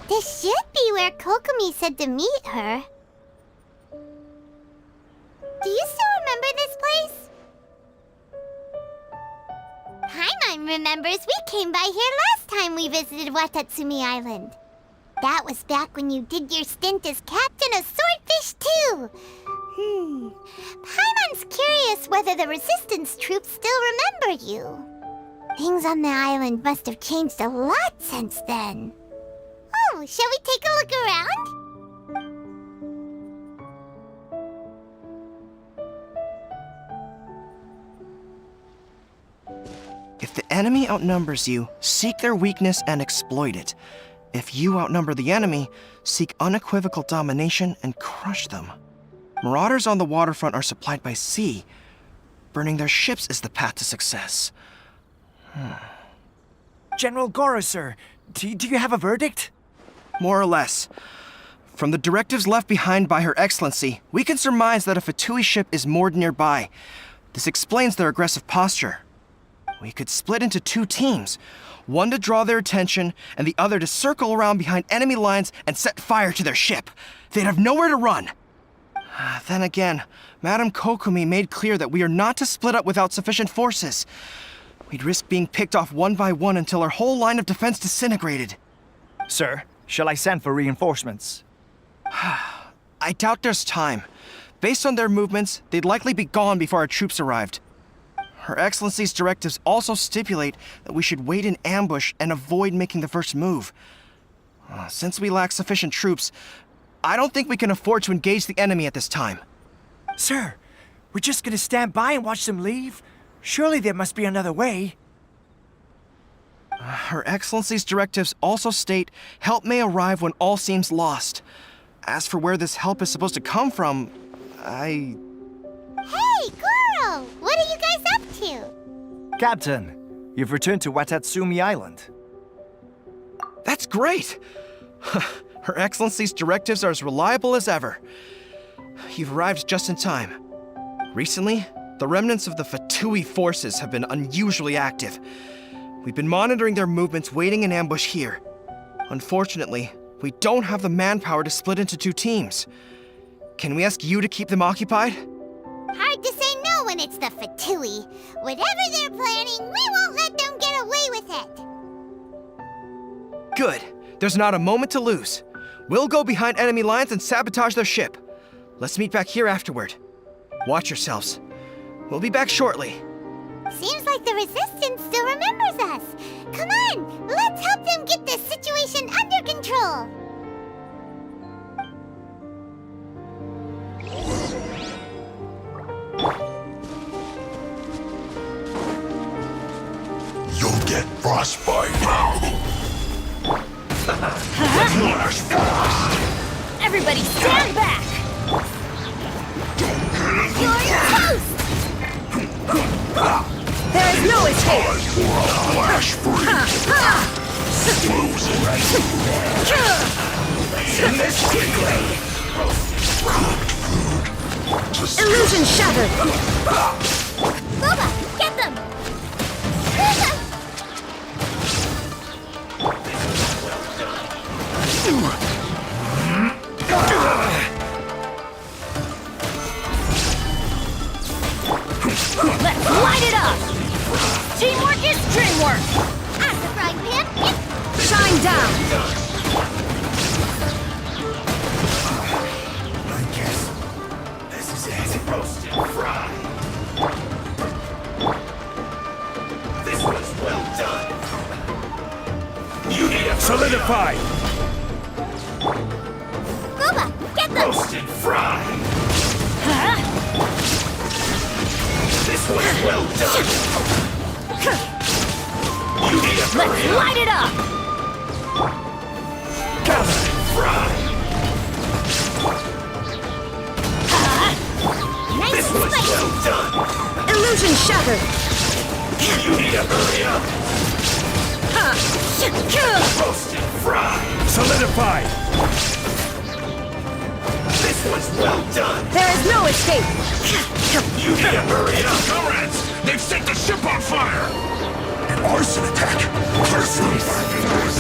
This should be where Kokumi said to meet her. Do you still remember this place? Paimon remembers we came by here last time we visited Watatsumi Island. That was back when you did your stint as captain of Swordfish too. Paimon's curious whether the resistance troops still remember you. Things on the island must have changed a lot since then. Oh, shall we take a look around? If the enemy outnumbers you, seek their weakness and exploit it. If you outnumber the enemy, seek unequivocal domination and crush them. Marauders on the waterfront are supplied by sea. Burning their ships is the path to success. General Goro, sir, do you have a verdict? More or less. From the directives left behind by Her Excellency, we can surmise that a Fatui ship is moored nearby. This explains their aggressive posture. We could split into two teams, one to draw their attention, and the other to circle around behind enemy lines and set fire to their ship. They'd have nowhere to run. Then again, Madame Kokumi made clear that we are not to split up without sufficient forces. We'd risk being picked off one by one until our whole line of defense disintegrated. Sir, shall I send for reinforcements? I doubt there's time. Based on their movements, they'd likely be gone before our troops arrived. Her Excellency's directives also stipulate that we should wait in ambush and avoid making the first move. Since we lack sufficient troops, I don't think we can afford to engage the enemy at this time. Sir, we're just gonna stand by and watch them leave? Surely there must be another way. Her Excellency's directives also state help may arrive when all seems lost. As for where this help is supposed to come from, Hey, Goro! What are you guys up to? Captain, you've returned to Watatsumi Island. that's great! Her Excellency's directives are as reliable as ever. You've arrived just in time. Recently, the remnants of the Fatui forces have been unusually active. We've been monitoring their movements, waiting in ambush here. Unfortunately, we don't have the manpower to split into two teams. Can we ask you to keep them occupied? Hard to say no when it's the Fatui. Whatever they're planning, we won't let them get away with it. Good. There's not a moment to lose. We'll go behind enemy lines and sabotage their ship. Let's meet back here afterward. Watch yourselves. We'll be back shortly. Seems like the Resistance still remembers us. Come on, let's help them get this situation under control. You'll get frostbite. Flash frost. Everybody stand back! You're toast! There is no escape! Time for a flash freeze. Frozen. In this quickly. Illusion shattered! Boba, get them! Let's light it up! Teamwork is dreamwork! At the frying pan, Shine down! I guess this is it. Roasted fry. This was well done. You need a Solidify! Boba, get them! roasted fry. Huh? This was well done. You need a Let's light it up! roasted fry. Nice This was spice! well done. Illusion shattered! You need to hurry up! Roasted fry! Solidify! This one's well done! There is no escape! You need to hurry up! Comrades! They've set the ship on fire! An arson attack! Curse them!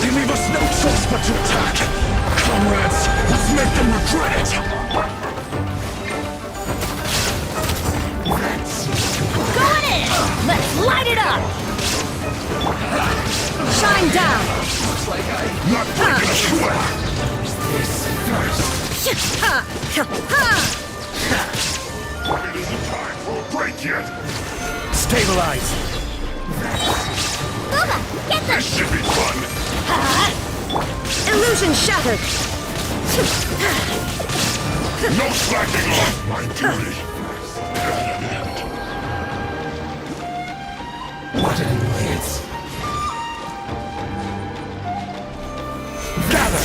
They leave us no choice but to attack! Comrades, let's make them regret it! Going in! Let's light it up! Shine down! Not breaking a sweat! This first! It isn't time for a break yet! Stabilize! Booba, get them! This should be fun! Illusion shattered! No slacking off my duty! What an annoyance! Gather!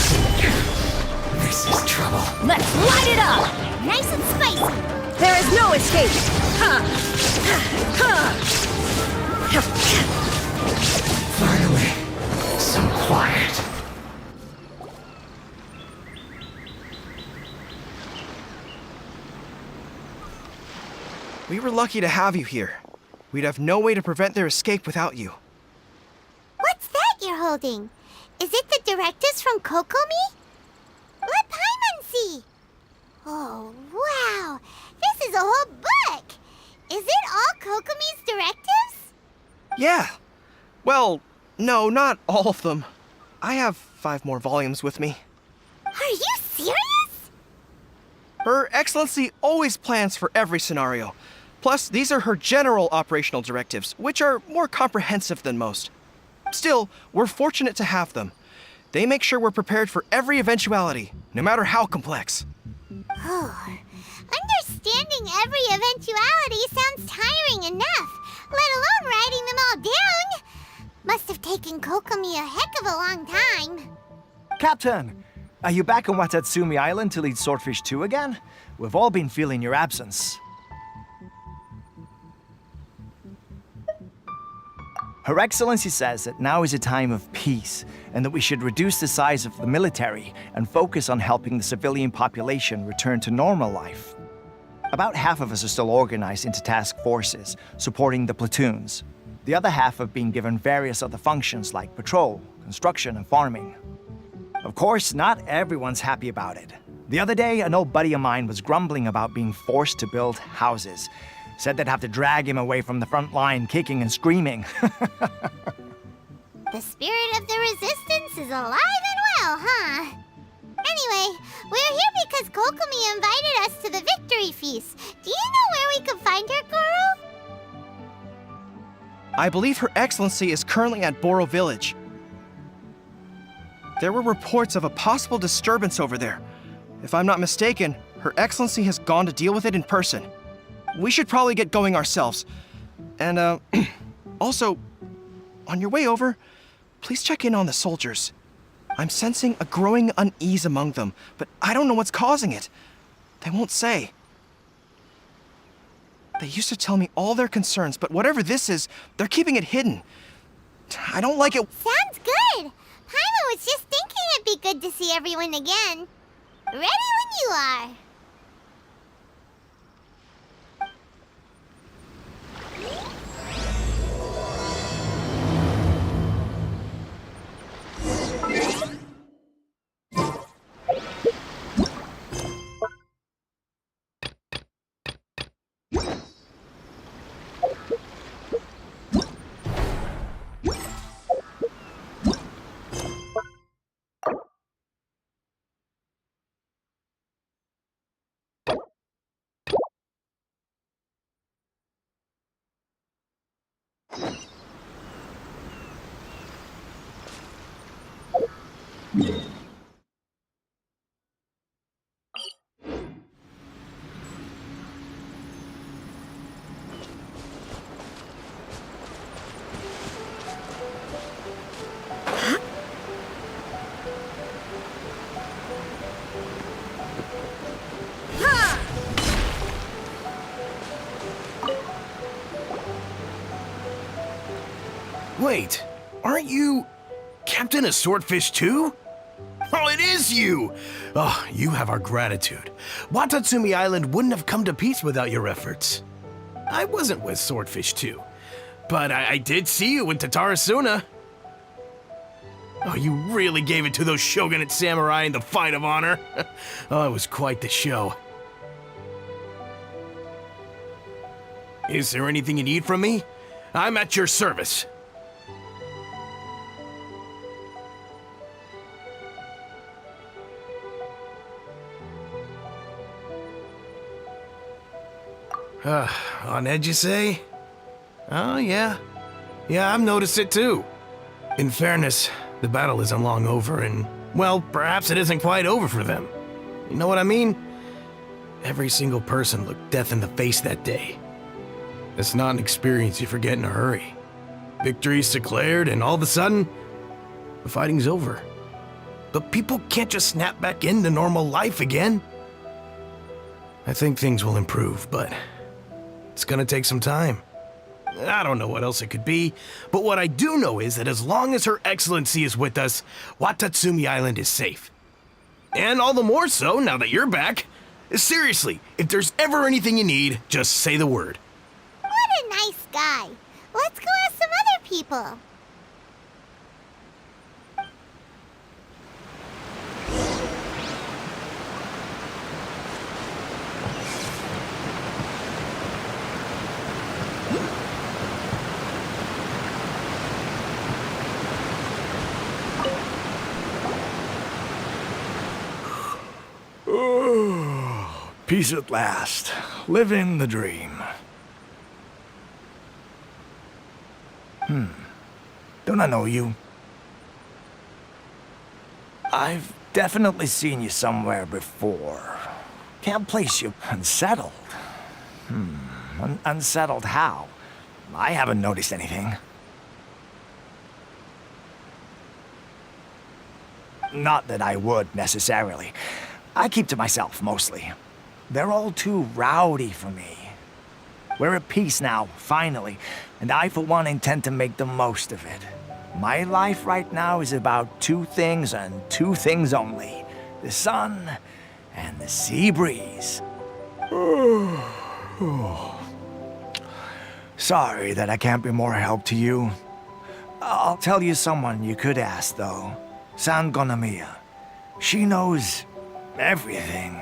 This is trouble. Let's light it up! Nice and spicy. There is no escape! Finally, some quiet. We were lucky to have you here. We'd have no way to prevent their escape without you. What's that you're holding? Is it the directives from Kokomi? Let Paimon see. Oh, wow. This is a whole book. Is it all Kokomi's directives? Yeah. Well, no, not all of them. I have 5 more volumes with me. Are you serious? Her Excellency always plans for every scenario. Plus, these are her general operational directives, which are more comprehensive than most. Still, we're fortunate to have them. They make sure we're prepared for every eventuality, no matter how complex. Understanding every eventuality sounds tiring enough, let alone writing them all down. Must have taken Kokomi a heck of a long time. Captain! Are you back on Watatsumi Island to lead Swordfish 2 again? We've all been feeling your absence. Her Excellency says that now is a time of peace, and that we should reduce the size of the military and focus on helping the civilian population return to normal life. About half of us are still organized into task forces, supporting the platoons. The other half have been given various other functions like patrol, construction, and farming. Of course, not everyone's happy about it. The other day, an old buddy of mine was grumbling about being forced to build houses. Said they'd have to drag him away from the front line, kicking and screaming. The spirit of the resistance is alive and well, huh? Anyway, we're here because Kokomi invited us to the victory feast. Do you know where we could find her, Guru? I believe Her Excellency is currently at Boro Village. There were reports of a possible disturbance over there. If I'm not mistaken, Her Excellency has gone to deal with it in person. We should probably get going ourselves. And, also, on your way over, please check in on the soldiers. I'm sensing a growing unease among them, but I don't know what's causing it. They won't say. They used to tell me all their concerns, but whatever this is, they're keeping it hidden. I don't like it. Sounds good. Paimon was just thinking it'd be good to see everyone again. Ready when you are. Wait, aren't you Captain of Swordfish too? Oh, it is you! Oh, you have our gratitude. Watatsumi Island wouldn't have come to peace without your efforts. I wasn't with Swordfish too, but I did see you in Tatarasuna. Oh, you really gave it to those shogunate samurai in the fight of honor. Oh, it was quite the show. Is there anything you need from me? I'm at your service. On edge, you say? Oh, yeah. Yeah, I've noticed it too. In fairness, the battle isn't long over, and, well, perhaps it isn't quite over for them. You know what I mean? Every single person looked death in the face that day. It's not an experience you forget in a hurry. Victory's declared, and all of a sudden, the fighting's over. But people can't just snap back into normal life again. I think things will improve, but it's gonna take some time. I don't know what else it could be, but what I do know is that as long as Her Excellency is with us, Watatsumi Island is safe. And all the more so now that you're back. Seriously, if there's ever anything you need, just say the word. What a nice guy. Let's go ask some other people. Peace at last. Living the dream. Don't I know you? I've definitely seen you somewhere before. Can't place you. Unsettled. Unsettled how? I haven't noticed anything. Not that I would, necessarily. I keep to myself, mostly. They're all too rowdy for me. We're at peace now, finally, and I, for one, intend to make the most of it. My life right now is about two things and two things only. The sun and the sea breeze. Sorry that I can't be more help to you. I'll tell you someone you could ask, though. Sangonomiya. She knows everything.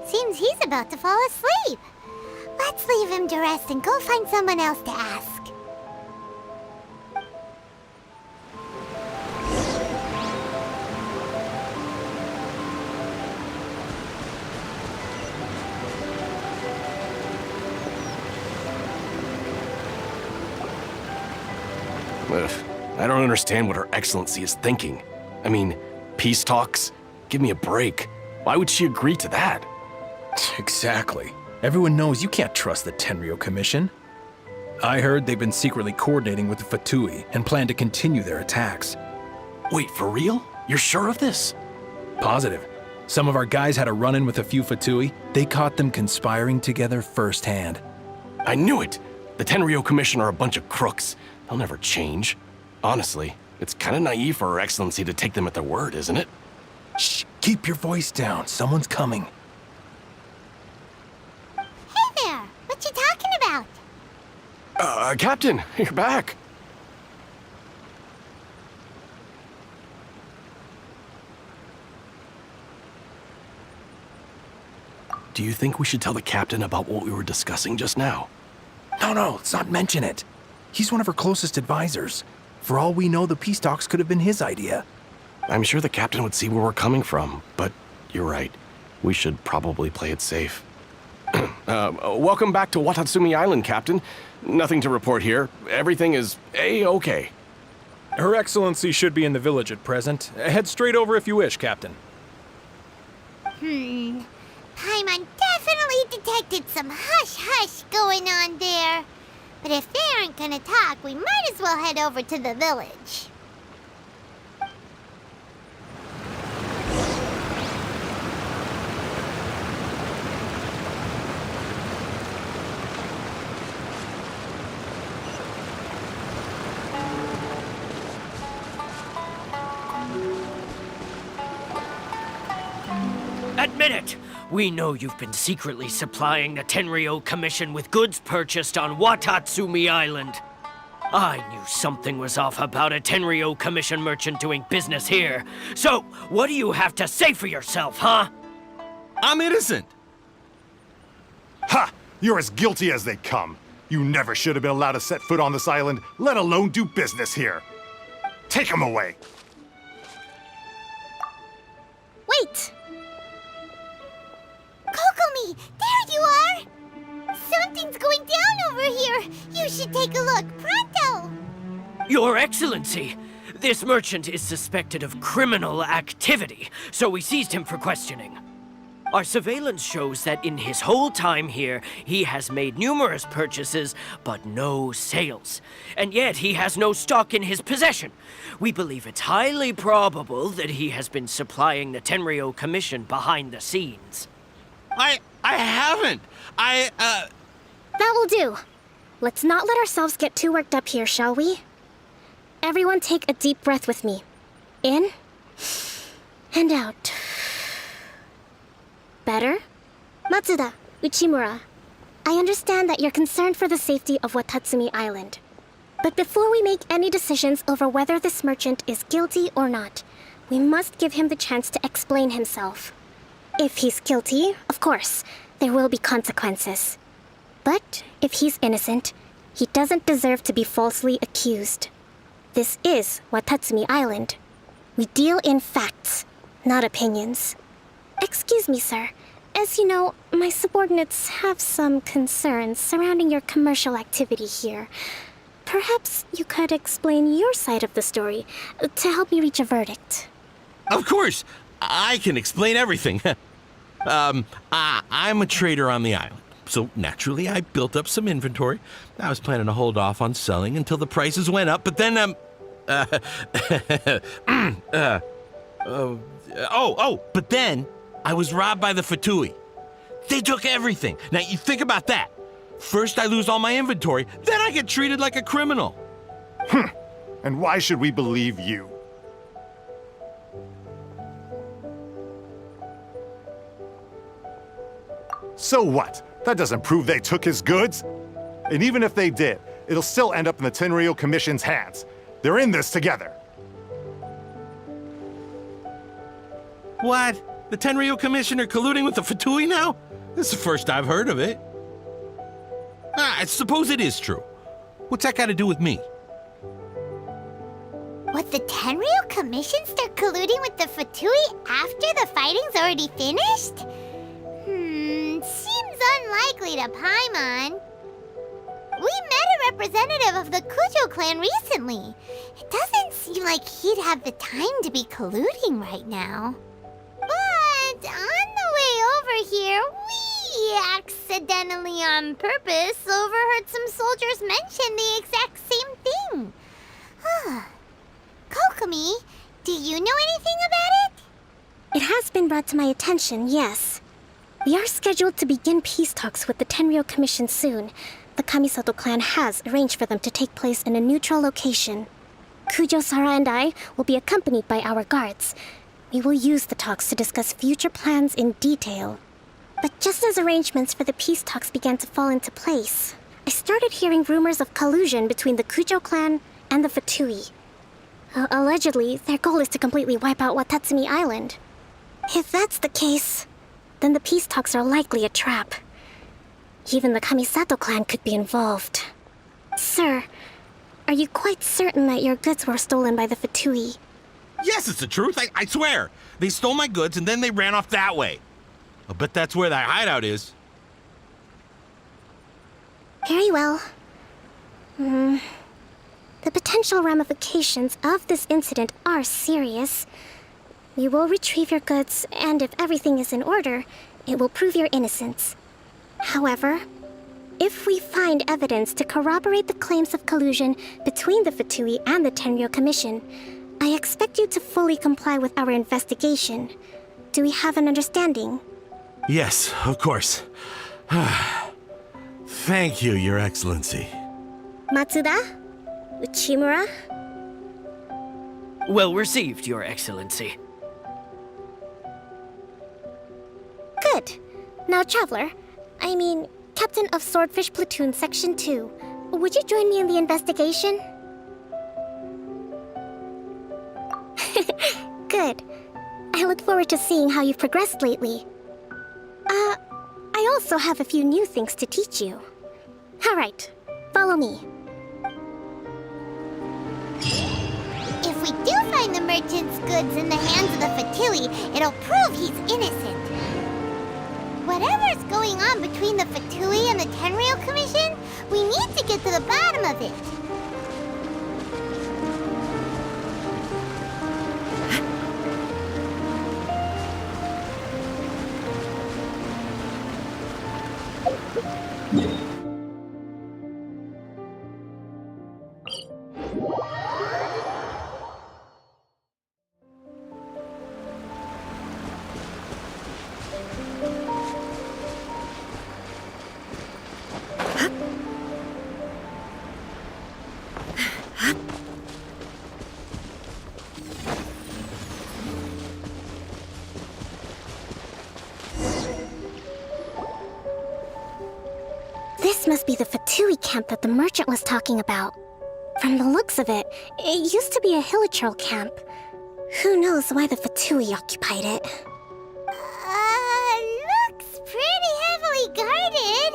Seems he's about to fall asleep. Let's leave him to rest and go find someone else to ask. Ugh, I don't understand what Her Excellency is thinking. I mean, peace talks? Give me a break. Why would she agree to that? Exactly. Everyone knows you can't trust the Tenryo Commission. I heard they've been secretly coordinating with the Fatui and plan to continue their attacks. Wait, for real? You're sure of this? Positive. Some of our guys had a run-in with a few Fatui. They caught them conspiring together firsthand. I knew it! The Tenryo Commission are a bunch of crooks. They'll never change. Honestly, it's kind of naive for Her Excellency to take them at their word, isn't it? Shh, keep your voice down. Someone's coming. Hey there, what you talking about? Captain, you're back. Do you think we should tell the captain about what we were discussing just now? No, let's not mention it. He's one of her closest advisors. For all we know, the peace talks could have been his idea. I'm sure the captain would see where we're coming from, but you're right. We should probably play it safe. Welcome back to Watatsumi Island, Captain. Nothing to report here. Everything is A-okay. Her Excellency should be in the village at present. Head straight over if you wish, Captain. Paimon definitely detected some hush-hush going on there. But if they aren't gonna talk, we might as well head over to the village. admit it! We know you've been secretly supplying the Tenryo Commission with goods purchased on Watatsumi Island. I knew something was off about a Tenryo Commission merchant doing business here. So, what do you have to say for yourself, huh? I'm innocent. Ha! You're as guilty as they come. You never should have been allowed to set foot on this island, let alone do business here. Take him away. Wait! Kokomi, there you are! Something's going down over here. You should take a look, pronto! Your Excellency, this merchant is suspected of criminal activity, so we seized him for questioning. Our surveillance shows that in his whole time here, he has made numerous purchases, but no sales. And yet he has no stock in his possession. We believe it's highly probable that he has been supplying the Tenryo Commission behind the scenes. I haven't. That will do. Let's not let ourselves get too worked up here, shall we? Everyone take a deep breath with me. In and out. Better? Matsuda, Uchimura, I understand that you're concerned for the safety of Watatsumi Island. But before we make any decisions over whether this merchant is guilty or not, we must give him the chance to explain himself. If he's guilty, of course, there will be consequences. But if he's innocent, he doesn't deserve to be falsely accused. This is Watatsumi Island. We deal in facts, not opinions. Excuse me, sir. As you know, my subordinates have some concerns surrounding your commercial activity here. Perhaps you could explain your side of the story to help me reach a verdict. Of course, I can explain everything. I'm a trader on the island, so naturally I built up some inventory. I was planning to hold off on selling until the prices went up, but then, but then I was robbed by the Fatui. They took everything. Now, you think about that. First I lose all my inventory, then I get treated like a criminal. And why should we believe you? So what? That doesn't prove they took his goods. And even if they did, it'll still end up in the Tenryo Commission's hands. They're in this together. What? The Tenryo Commissioner colluding with the Fatui now? This is the first I've heard of it. I suppose it is true. What's that got to do with me? What, the Tenryo Commission start colluding with the Fatui after the fighting's already finished? Seems unlikely to Paimon. We met a representative of the Kujo clan recently. It doesn't seem like he'd have the time to be colluding right now. But on the way over here, we accidentally on purpose overheard some soldiers mention the exact same thing. Kokomi, do you know anything about it? It has been brought to my attention, yes. We are scheduled to begin peace talks with the Tenryo Commission soon. The Kamisato clan has arranged for them to take place in a neutral location. Kujo-Sara and I will be accompanied by our guards. We will use the talks to discuss future plans in detail. But just as arrangements for the peace talks began to fall into place, I started hearing rumors of collusion between the Kujo clan and the Fatui. Allegedly, their goal is to completely wipe out Watatsumi Island. If that's the case, then the peace talks are likely a trap. Even the Kamisato clan could be involved. Sir, are you quite certain that your goods were stolen by the Fatui? Yes, it's the truth. I swear. They stole my goods and then they ran off that way. I'll bet that's where that hideout is. Very well. The potential ramifications of this incident are serious. We will retrieve your goods, and if everything is in order, it will prove your innocence. However, if we find evidence to corroborate the claims of collusion between the Fatui and the Tenryo Commission, I expect you to fully comply with our investigation. Do we have an understanding? Yes, of course. Thank you, Your Excellency. Matsuda? Uchimura? Well received, Your Excellency. Now, Traveler, Captain of Swordfish Platoon Section 2, would you join me in the investigation? Good. I look forward to seeing how you've progressed lately. I also have a few new things to teach you. All right, follow me. If we do find the merchant's goods in the hands of the Fatui, it'll prove he's innocent. Whatever's going on between the Fatui and the Tenryou Commission, we need to get to the bottom of it. This must be the Fatui camp that the merchant was talking about. From the looks of it, it used to be a Hilichurl camp. Who knows why the Fatui occupied it? Looks pretty heavily guarded.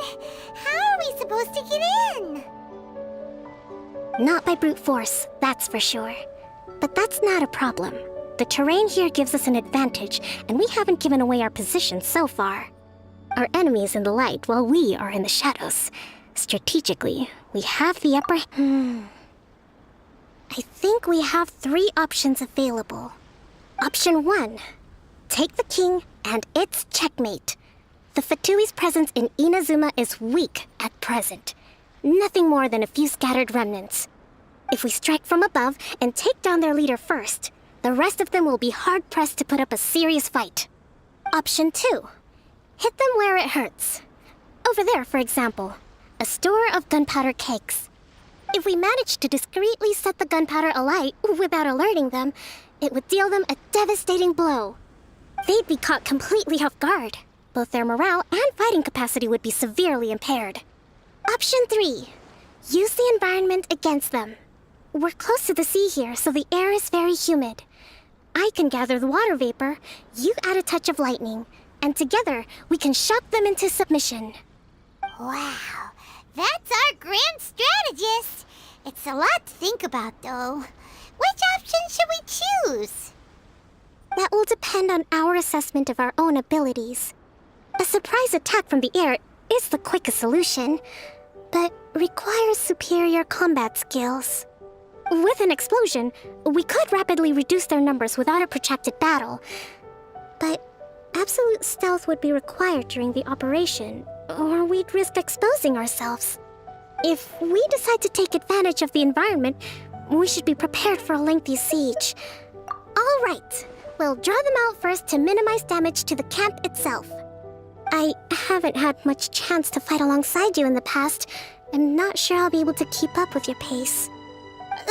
How are we supposed to get in? Not by brute force, that's for sure. But that's not a problem. The terrain here gives us an advantage, and we haven't given away our position so far. Our enemy is in the light while we are in the shadows. Strategically, we have the upper... I think we have 3 options available. Option 1. Take the king, and it's checkmate. The Fatui's presence in Inazuma is weak at present. Nothing more than a few scattered remnants. If we strike from above and take down their leader first, the rest of them will be hard-pressed to put up a serious fight. Option 2. Hit them where it hurts. Over there, for example, a store of gunpowder cakes. If we manage to discreetly set the gunpowder alight without alerting them, it would deal them a devastating blow. They'd be caught completely off guard. Both their morale and fighting capacity would be severely impaired. Option 3. Use the environment against them. We're close to the sea here, so the air is very humid. I can gather the water vapor, you add a touch of lightning, and together we can shock them into submission. Wow, that's our grand strategist. It's a lot to think about, though. Which option should we choose? That will depend on our assessment of our own abilities. A surprise attack from the air is the quickest solution, but requires superior combat skills. With an explosion, we could rapidly reduce their numbers without a protracted battle, but absolute stealth would be required during the operation, or we'd risk exposing ourselves. If we decide to take advantage of the environment, we should be prepared for a lengthy siege. All right, we'll draw them out first to minimize damage to the camp itself. I haven't had much chance to fight alongside you in the past. I'm not sure I'll be able to keep up with your pace.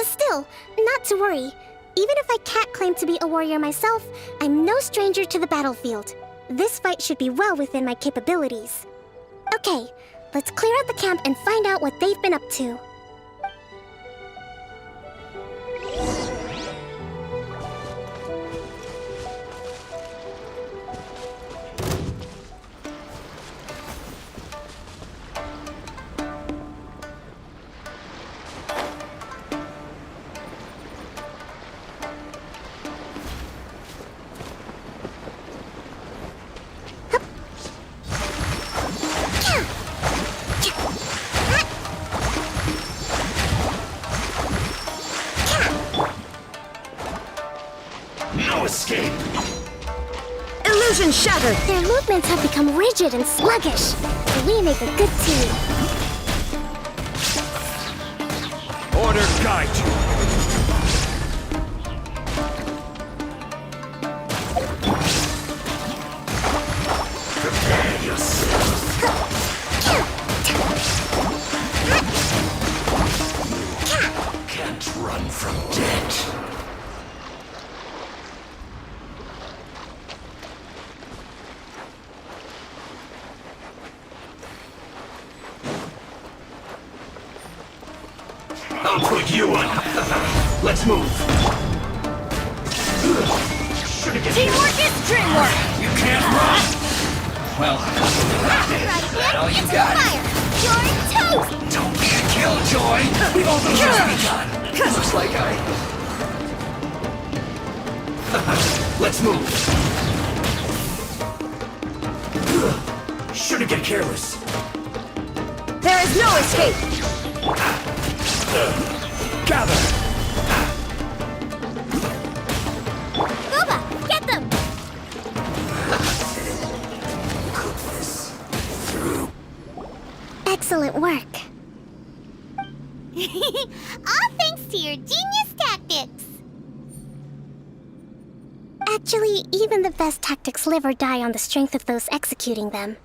Still, not to worry. Even if I can't claim to be a warrior myself, I'm no stranger to the battlefield. This fight should be well within my capabilities. Okay, let's clear out the camp and find out what they've been up to. No escape! Illusion shattered! Their movements have become rigid and sluggish. We make a good team. Order guide you! Prepare yourself! Can't run from death. I'll put you on. Let's move. Teamwork is dreamwork! You can't run! Well, that all you got? You're toast! Don't be a killjoy! We've only just begun. Looks like Let's move. Shouldn't get careless. There is no escape! Gather! Booba, get them! Excellent work. All thanks to your genius tactics. Actually, even the best tactics live or die on the strength of those executing them.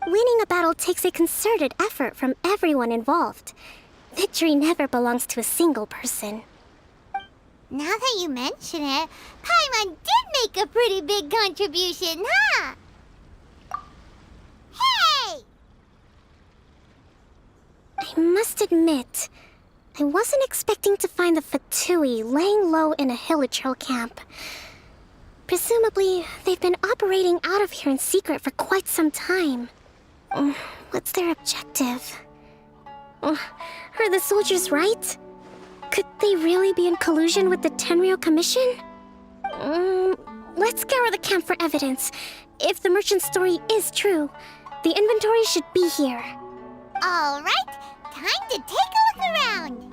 Winning a battle takes a concerted effort from everyone involved. Victory never belongs to a single person. Now that you mention it, Paimon did make a pretty big contribution, huh? Hey! I must admit, I wasn't expecting to find the Fatui laying low in a Hilichurl camp. Presumably, they've been operating out of here in secret for quite some time. What's their objective? Are the soldiers right? Could they really be in collusion with the Tenryou Commission? Let's scour the camp for evidence. If the merchant's story is true, the inventory should be here. All right, time to take a look around.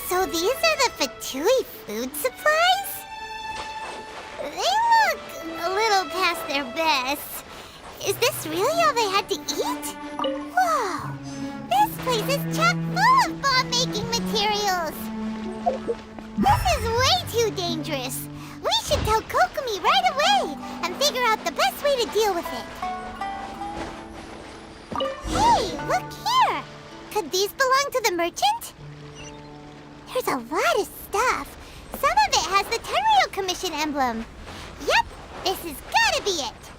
So these are the Fatui food supplies? They look a little past their best. Is this really all they had to eat? Whoa! This place is chock full of bomb-making materials! This is way too dangerous! We should tell Kokomi right away and figure out the best way to deal with it. Hey, look here! Could these belong to the merchant? There's a lot of stuff. Some of it has the Tenryou Commission emblem. Yep, this has gotta be it.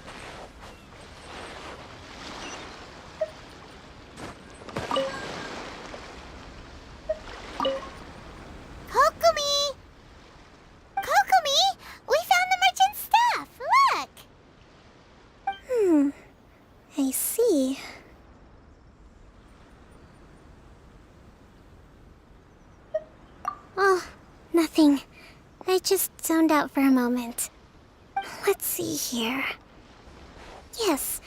Kokomi! Kokomi! We found the merchant's stuff! Look! I see. Oh, nothing. I just zoned out for a moment. Let's see here. Yes,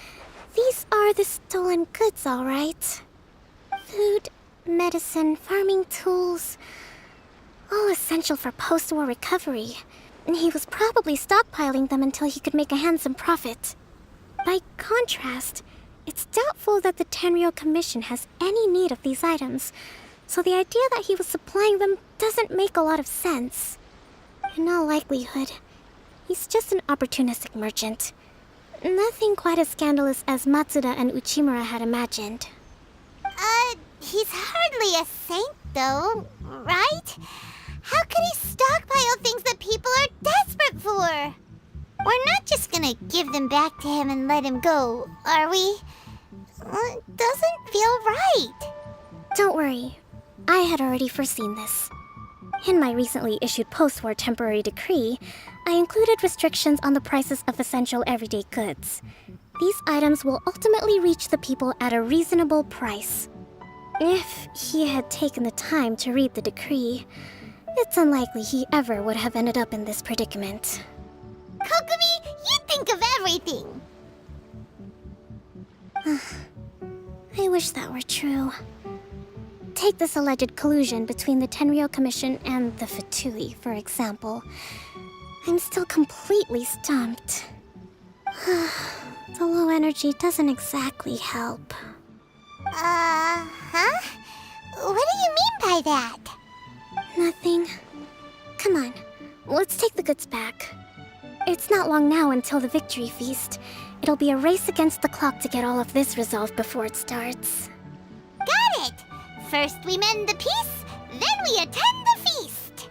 these are the stolen goods, all right. Food, medicine, farming tools. All essential for post-war recovery. And he was probably stockpiling them until he could make a handsome profit. By contrast, it's doubtful that the Tenryou Commission has any need of these items, so the idea that he was supplying them doesn't make a lot of sense. In all likelihood, he's just an opportunistic merchant. Nothing quite as scandalous as Matsuda and Uchimura had imagined. He's hardly a saint, though, right? How could he stockpile things that people are desperate for? We're not just gonna give them back to him and let him go, are we? It doesn't feel right. Don't worry. I had already foreseen this. In my recently issued post-war temporary decree, I included restrictions on the prices of essential everyday goods. These items will ultimately reach the people at a reasonable price. If he had taken the time to read the decree, it's unlikely he ever would have ended up in this predicament. Kokomi, you think of everything! I wish that were true. Take this alleged collusion between the Tenryou Commission and the Fatui, for example. I'm still completely stumped. The low energy doesn't exactly help. Huh? What do you mean by that? Nothing. Come on, let's take the goods back. It's not long now until the victory feast. It'll be a race against the clock to get all of this resolved before it starts. Got it! First we mend the peace, then we attend the feast!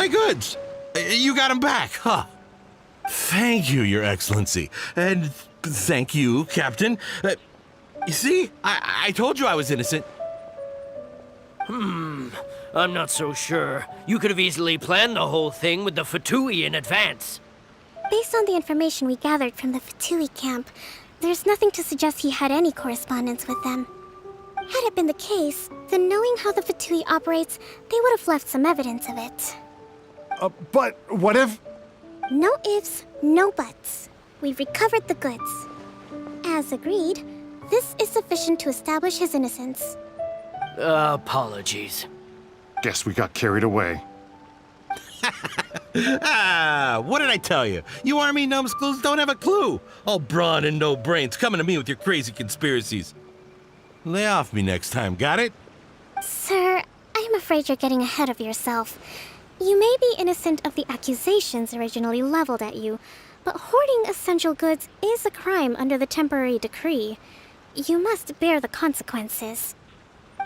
my goods. You got them back, huh? Thank you, Your Excellency. And thank you, Captain. You see, I told you I was innocent. I'm not so sure. You could have easily planned the whole thing with the Fatui in advance. Based on the information we gathered from the Fatui camp, there's nothing to suggest he had any correspondence with them. Had it been the case, then knowing how the Fatui operates, they would have left some evidence of it. But what if... No ifs, no buts. We've recovered the goods. As agreed, this is sufficient to establish his innocence. Apologies. Guess we got carried away. What did I tell you? You army numbskulls don't have a clue. All brawn and no brains coming to me with your crazy conspiracies. Lay off me next time, got it? Sir, I am afraid you're getting ahead of yourself. You may be innocent of the accusations originally leveled at you, but hoarding essential goods is a crime under the temporary decree. You must bear the consequences.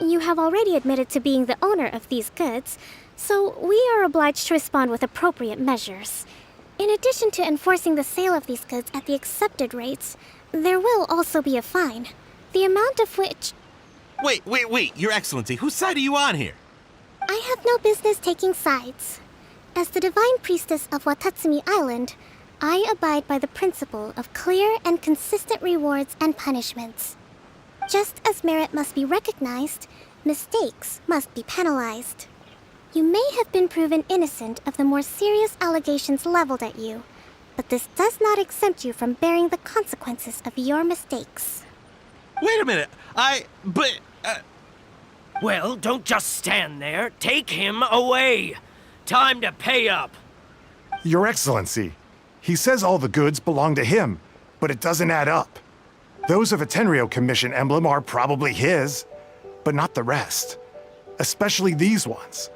You have already admitted to being the owner of these goods, so we are obliged to respond with appropriate measures. In addition to enforcing the sale of these goods at the accepted rates, there will also be a fine, the amount of which... Wait, Your Excellency, whose side are you on here? I have no business taking sides. As the Divine Priestess of Watatsumi Island, I abide by the principle of clear and consistent rewards and punishments. Just as merit must be recognized, mistakes must be penalized. You may have been proven innocent of the more serious allegations leveled at you, but this does not exempt you from bearing the consequences of your mistakes. Wait a minute, Well, don't just stand there. Take him away. Time to pay up. Your Excellency, he says all the goods belong to him, but it doesn't add up. Those of a Tenryo Commission emblem are probably his, but not the rest. Especially these ones.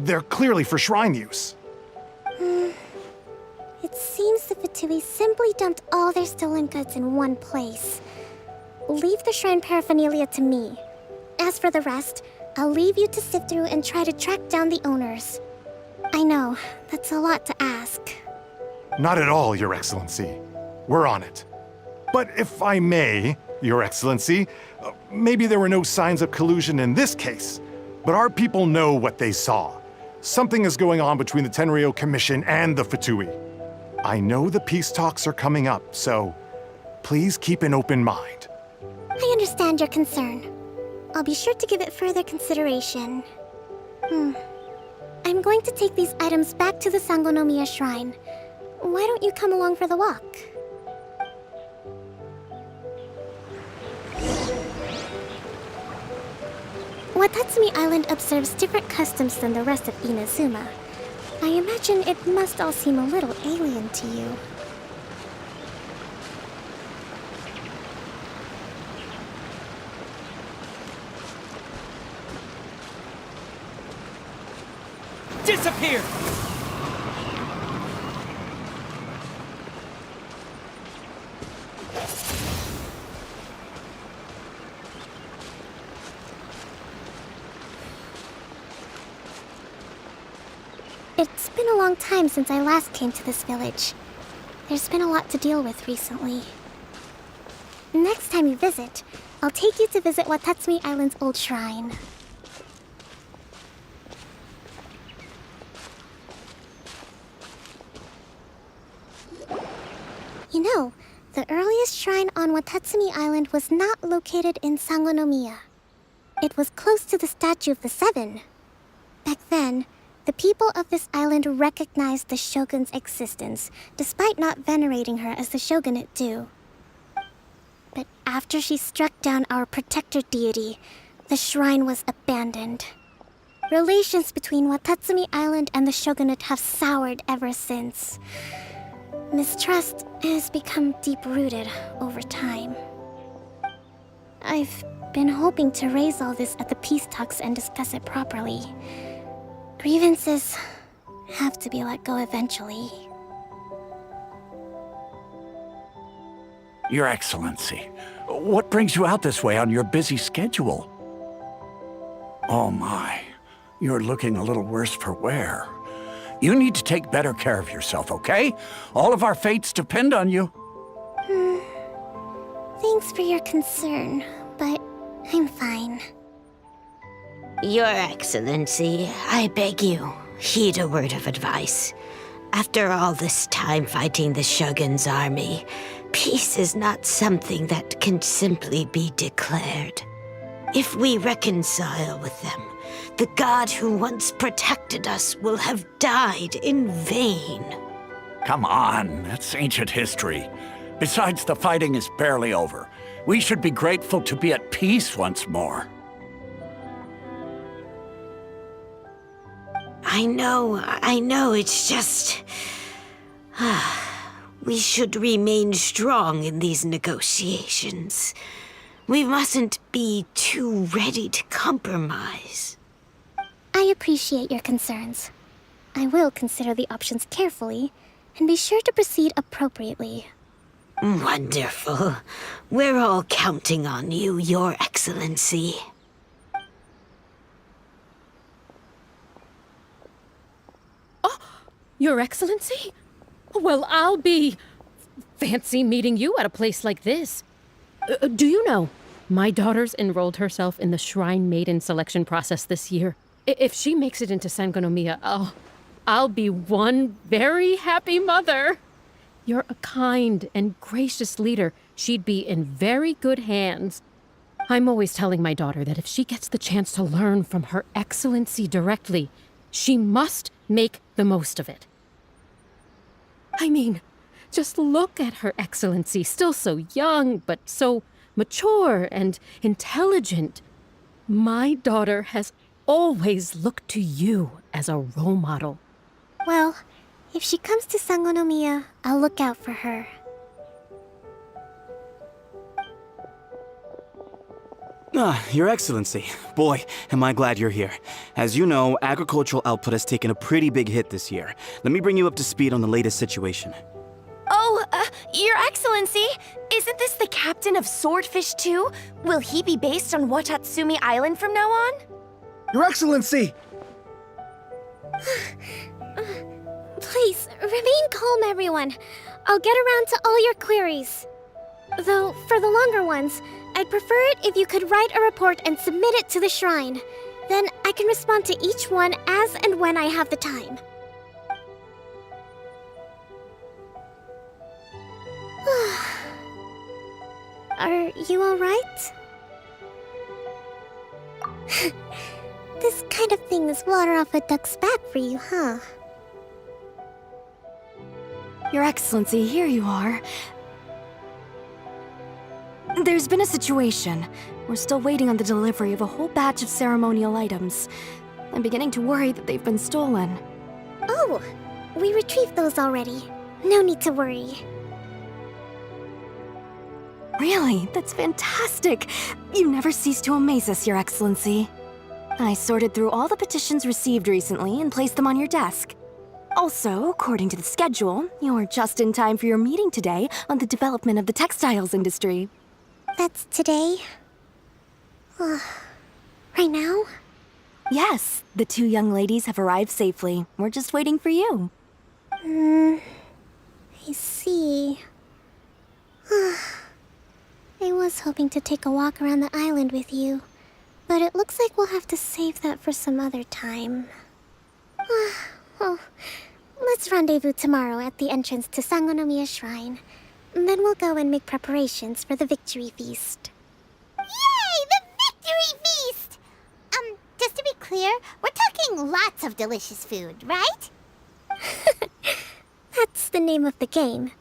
They're clearly for shrine use. It seems the Fatui simply dumped all their stolen goods in one place. Leave the shrine paraphernalia to me. As for the rest, I'll leave you to sift through and try to track down the owners. I know, that's a lot to ask. Not at all, Your Excellency. We're on it. But if I may, Your Excellency, maybe there were no signs of collusion in this case, but our people know what they saw. Something is going on between the Tenryo Commission and the Fatui. I know the peace talks are coming up, so please keep an open mind. I understand your concern. I'll be sure to give it further consideration. I'm going to take these items back to the Sangonomiya Shrine. Why don't you come along for the walk? Watatsumi Island observes different customs than the rest of Inazuma. I imagine it must all seem a little alien to you. Disappear! It's been a long time since I last came to this village. There's been a lot to deal with recently. Next time you visit, I'll take you to visit Watatsumi Island's old shrine. You know, the earliest shrine on Watatsumi Island was not located in Sangonomiya. It was close to the Statue of the Seven. Back then, the people of this island recognized the shogun's existence, despite not venerating her as the shogunate do. But after she struck down our protector deity, the shrine was abandoned. Relations between Watatsumi Island and the shogunate have soured ever since. Mistrust has become deep-rooted over time. I've been hoping to raise all this at the peace talks and discuss it properly. Grievances have to be let go eventually. Your Excellency, what brings you out this way on your busy schedule? Oh my, you're looking a little worse for wear. You need to take better care of yourself, okay? All of our fates depend on you. Thanks for your concern, but I'm fine. Your Excellency, I beg you, heed a word of advice. After all this time fighting the Shogun's army, peace is not something that can simply be declared. If we reconcile with them, the god who once protected us will have died in vain. Come on, that's ancient history. Besides, the fighting is barely over. We should be grateful to be at peace once more. I know, it's just... we should remain strong in these negotiations. We mustn't be too ready to compromise. I appreciate your concerns. I will consider the options carefully and be sure to proceed appropriately. Wonderful. We're all counting on you, Your Excellency. Your Excellency? Well, I'll be... fancy meeting you at a place like this. Do you know, my daughter's enrolled herself in the Shrine Maiden selection process this year. If she makes it into Sangonomiya, I'll be one very happy mother. You're a kind and gracious leader. She'd be in very good hands. I'm always telling my daughter that if she gets the chance to learn from Her Excellency directly, she must make the most of it. I mean, just look at Her Excellency, still so young, but so mature and intelligent. My daughter has always looked to you as a role model. Well, if she comes to Sangonomiya, I'll look out for her. Your Excellency. Boy, am I glad you're here. As you know, agricultural output has taken a pretty big hit this year. Let me bring you up to speed on the latest situation. Oh, Your Excellency, isn't this the captain of Swordfish too? Will he be based on Watatsumi Island from now on? Your Excellency! Please, remain calm, everyone. I'll get around to all your queries. Though, for the longer ones, I'd prefer it if you could write a report and submit it to the shrine. Then I can respond to each one as and when I have the time. Are you alright? This kind of thing is water off a duck's back for you, huh? Your Excellency, here you are. There's been a situation. We're still waiting on the delivery of a whole batch of ceremonial items. I'm beginning to worry that they've been stolen. Oh, we retrieved those already. No need to worry. Really? That's fantastic! You never cease to amaze us, Your Excellency. I sorted through all the petitions received recently and placed them on your desk. Also, according to the schedule, you're just in time for your meeting today on the development of the textiles industry. That's today? Right now? Yes, the two young ladies have arrived safely. We're just waiting for you. I see. I was hoping to take a walk around the island with you, but it looks like we'll have to save that for some other time. Well, let's rendezvous tomorrow at the entrance to Sangonomiya Shrine. Then we'll go and make preparations for the victory feast. Yay! The victory feast! Just to be clear, we're talking lots of delicious food, right? That's the name of the game.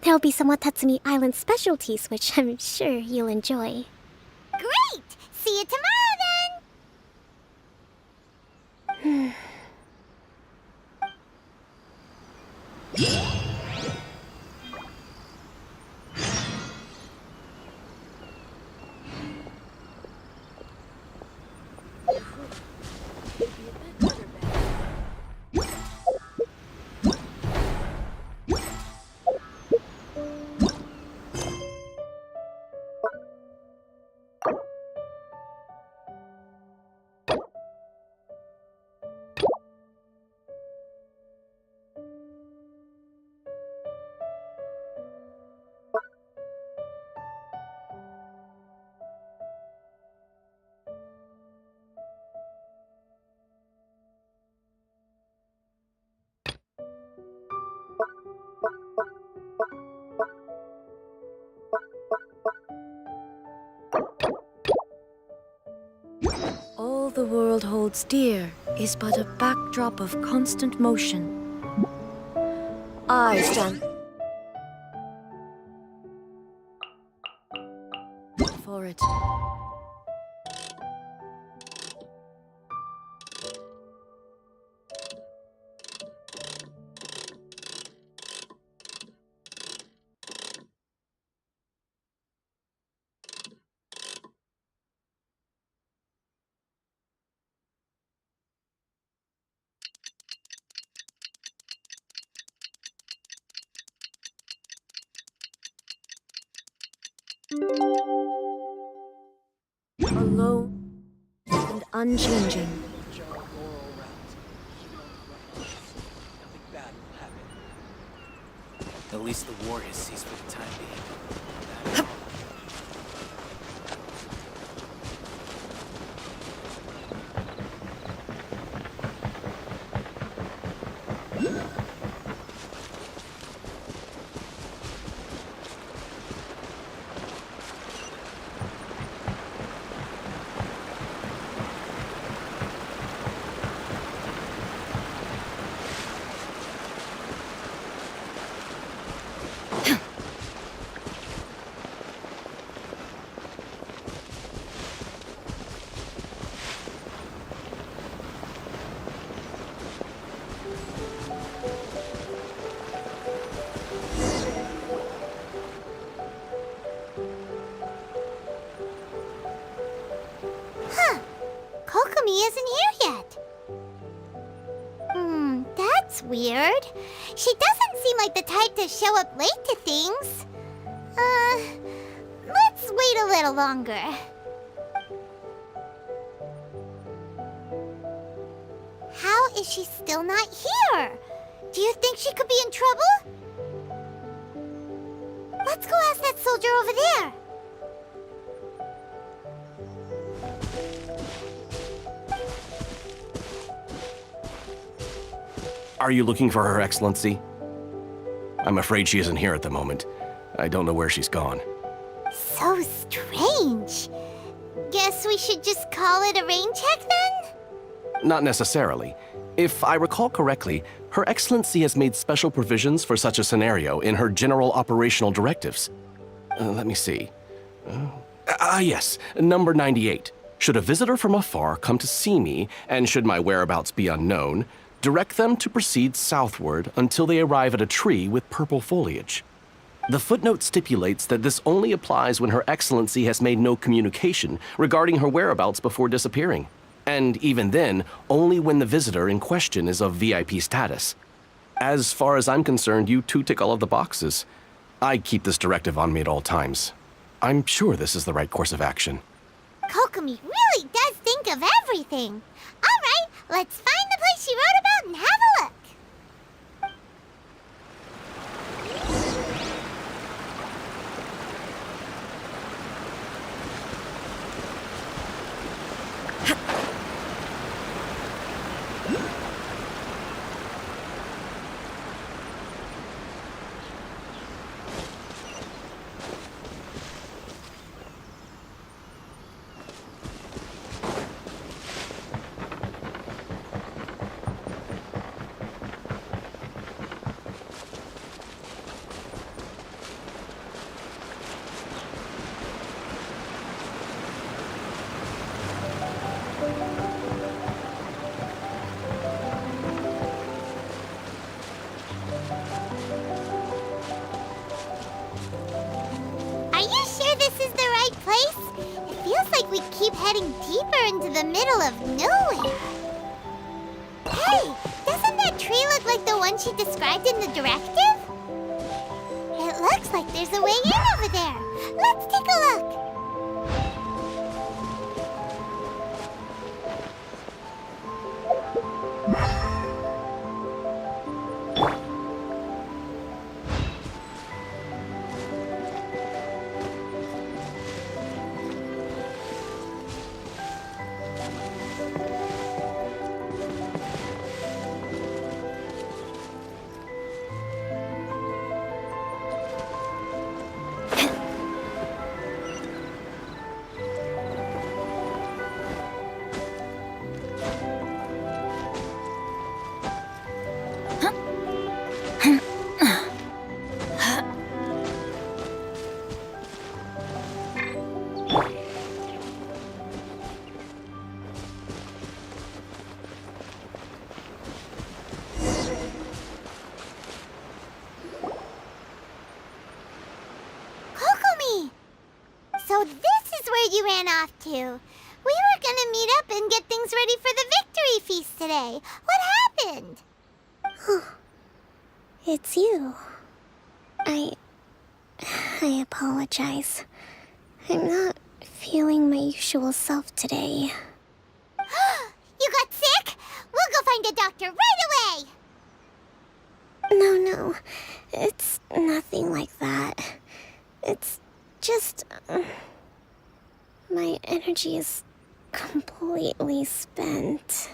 There'll be some Watatsumi Island specialties, which I'm sure you'll enjoy. Great! See you tomorrow then! holds dear is but a backdrop of constant motion. I stand for it. Alone and unchanging. At least the war has ceased for the time being. Kokomi isn't here yet. That's weird. She doesn't seem like the type to show up late to things. Let's wait a little longer. How is she still not here? Do you think she could be in trouble? Let's go ask that soldier over there. Are you looking for Her Excellency? I'm afraid she isn't here at the moment. I don't know where she's gone. So strange. Guess we should just call it a rain check then? Not necessarily. If I recall correctly, Her Excellency has made special provisions for such a scenario in her general operational directives. Let me see. Yes, number 98. Should a visitor from afar come to see me, and should my whereabouts be unknown, direct them to proceed southward until they arrive at a tree with purple foliage. The footnote stipulates that this only applies when Her Excellency has made no communication regarding her whereabouts before disappearing. And even then, only when the visitor in question is of VIP status. As far as I'm concerned, you two tick all of the boxes. I keep this directive on me at all times. I'm sure this is the right course of action. Kokomi really does think of everything. All right, let's find the place she wrote about and have a look. Keep heading deeper into the middle of nowhere. Hey, doesn't that tree look like the one she described in the directive? It looks like there's a way in over there. Let's take a look. So this is where you ran off to. We were gonna meet up and get things ready for the victory feast today. What happened? It's you. I apologize. I'm not feeling my usual self today. You got sick? We'll go find a doctor right away! No. It's nothing like that. It's just... my energy is completely spent.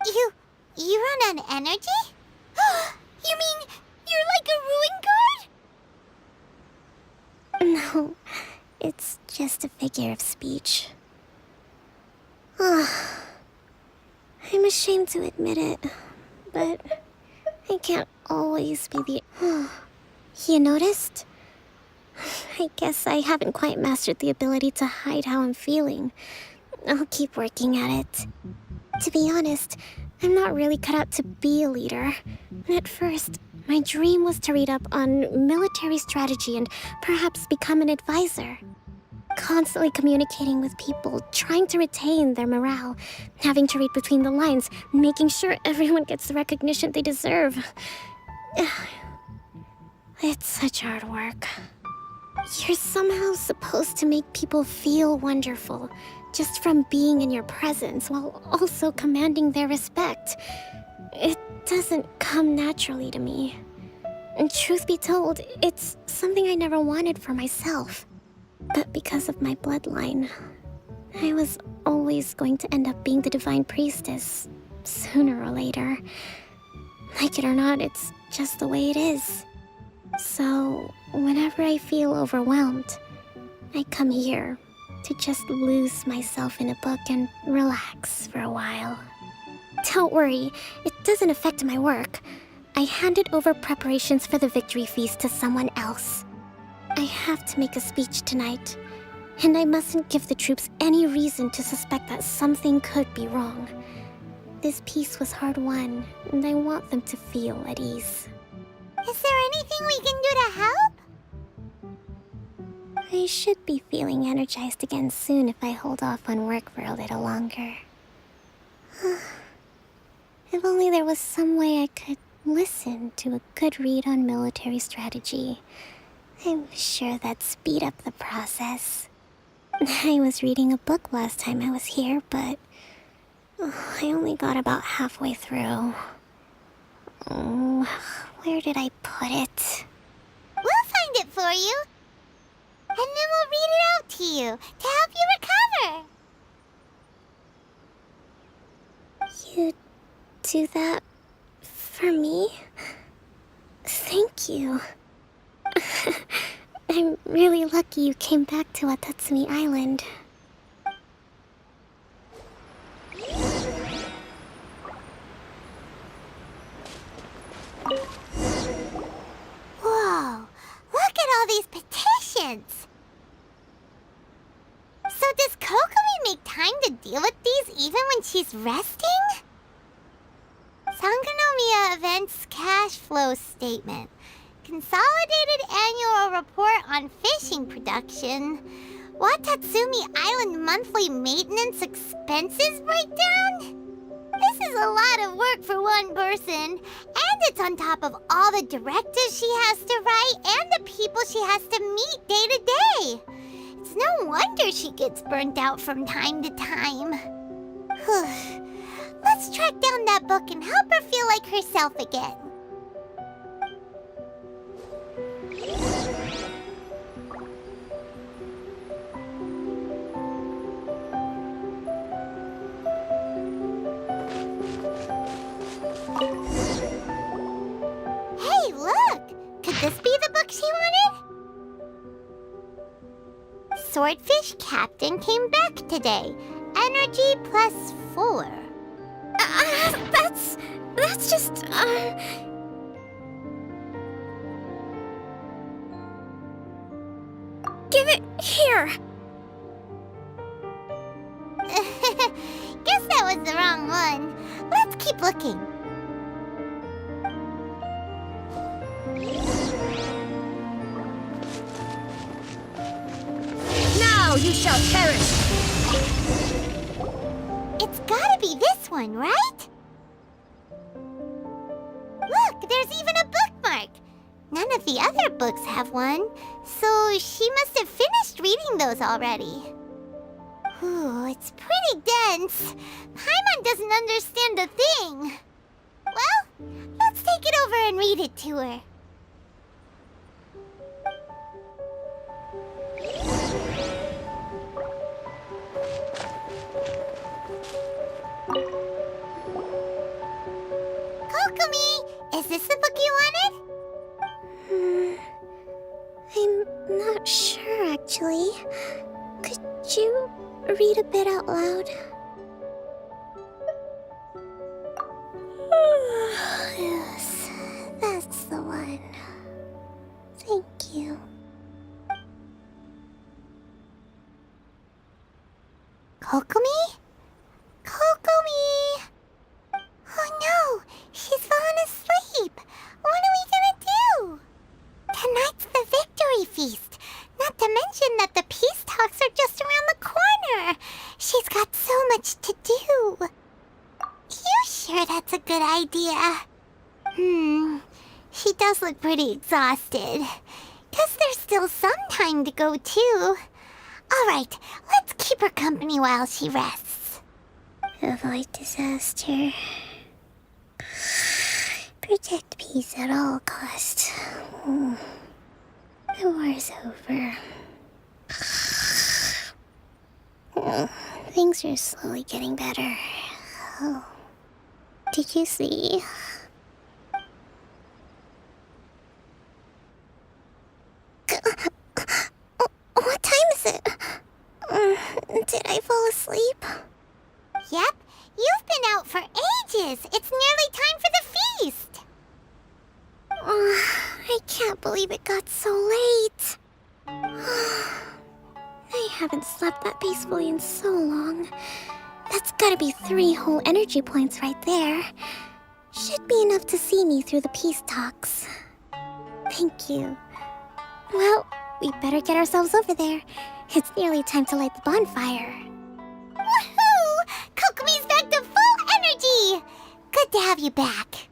You run on energy? You mean you're like a ruin guard? No, it's just a figure of speech. I'm ashamed to admit it, but I can't always be the... You noticed? I guess I haven't quite mastered the ability to hide how I'm feeling. I'll keep working at it. To be honest, I'm not really cut out to be a leader. At first, my dream was to read up on military strategy and perhaps become an advisor. Constantly communicating with people, trying to retain their morale, having to read between the lines, making sure everyone gets the recognition they deserve. It's such hard work. You're somehow supposed to make people feel wonderful, just from being in your presence, while also commanding their respect. It doesn't come naturally to me. And truth be told, it's something I never wanted for myself. But because of my bloodline, I was always going to end up being the divine priestess, sooner or later. Like it or not, it's just the way it is. So, whenever I feel overwhelmed, I come here to just lose myself in a book and relax for a while. Don't worry, it doesn't affect my work. I handed over preparations for the victory feast to someone else. I have to make a speech tonight, and I mustn't give the troops any reason to suspect that something could be wrong. This peace was hard-won, and I want them to feel at ease. Is there anything we can do to help? I should be feeling energized again soon if I hold off on work for a little longer. If only there was some way I could listen to a good read on military strategy. I'm sure that'd speed up the process. I was reading a book last time I was here, but I only got about halfway through. Where did I put it? We'll find it for you. And then we'll read it out to you to help you recover. You do that for me? Thank you. I'm really lucky you came back to Watatsumi Island. Whoa, look at all these petitions. So does Kokomi make time to deal with these even when she's resting? Sangonomiya Events Cash Flow Statement. Consolidated Annual Report on Fishing Production. Watatsumi Island Monthly Maintenance Expenses Breakdown? This is a lot of work for one person. And it's on top of all the directives she has to write and the people she has to meet day to day. It's no wonder she gets burnt out from time to time. Let's track down that book and help her feel like herself again. Hey, look! Could this be the book she wanted? Swordfish Captain came back today. Energy +4. That's just, Give it here! Guess that was the wrong one. Let's keep looking. Now, you shall perish! It's gotta be this one, right? Look, there's even a bookmark! None of the other books have one, so she must have finished reading those already. Ooh, it's pretty dense. Paimon doesn't understand a thing. Well, let's take it over and read it to her. Kokomi, is this the book you wanted? I'm not sure, actually. Could you read a bit out loud? Yes, that's the one. Thank you. Kokomi? Kokomi! Oh no, she's fallen asleep. What are we gonna do? Tonight's the victory feast. Not to mention that the peace talks are just around the corner. She's got so much to do. You sure that's a good idea? She does look pretty exhausted. Guess there's still some time to go too. Alright, let's keep her company while she rests. Avoid disaster. Protect peace at all costs. The war's over. Things are slowly getting better. Oh. Did you see? What time is it? Did I fall asleep? Yep, you've been out for ages. It's nearly time for the feast. I can't believe it got so late. I haven't slept that peacefully in so long. That's gotta be 3 whole energy points right there. Should be enough to see me through the peace talks. Thank you. Well, we better get ourselves over there. It's nearly time to light the bonfire. Woohoo! Kokomi's back to full energy! Good to have you back.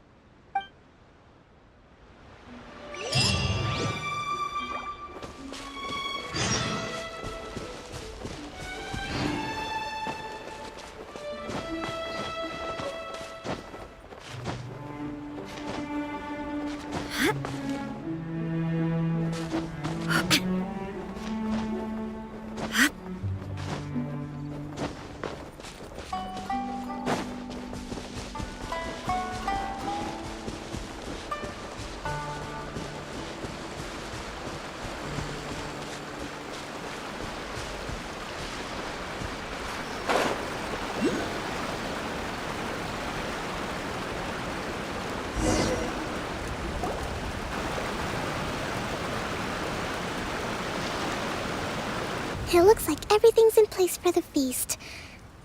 It looks like everything's in place for the feast.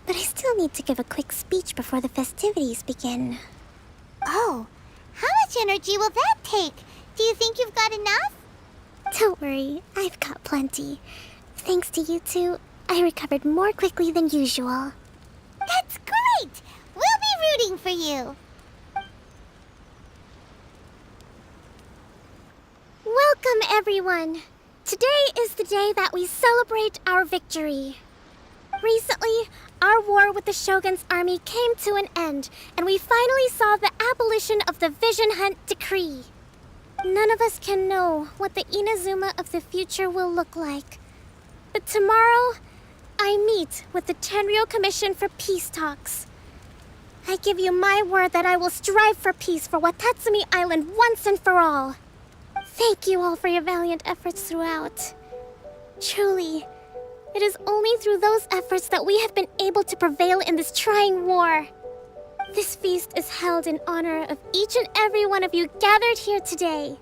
But I still need to give a quick speech before the festivities begin. Oh, how much energy will that take? Do you think you've got enough? Don't worry, I've got plenty. Thanks to you two, I recovered more quickly than usual. That's great! We'll be rooting for you. Welcome, everyone! Today is the day that we celebrate our victory. Recently, our war with the Shogun's army came to an end, and we finally saw the abolition of the Vision Hunt Decree. None of us can know what the Inazuma of the future will look like. But tomorrow, I meet with the Tenryou Commission for peace talks. I give you my word that I will strive for peace for Watatsumi Island once and for all. Thank you all for your valiant efforts throughout. Truly, it is only through those efforts that we have been able to prevail in this trying war. This feast is held in honor of each and every one of you gathered here today.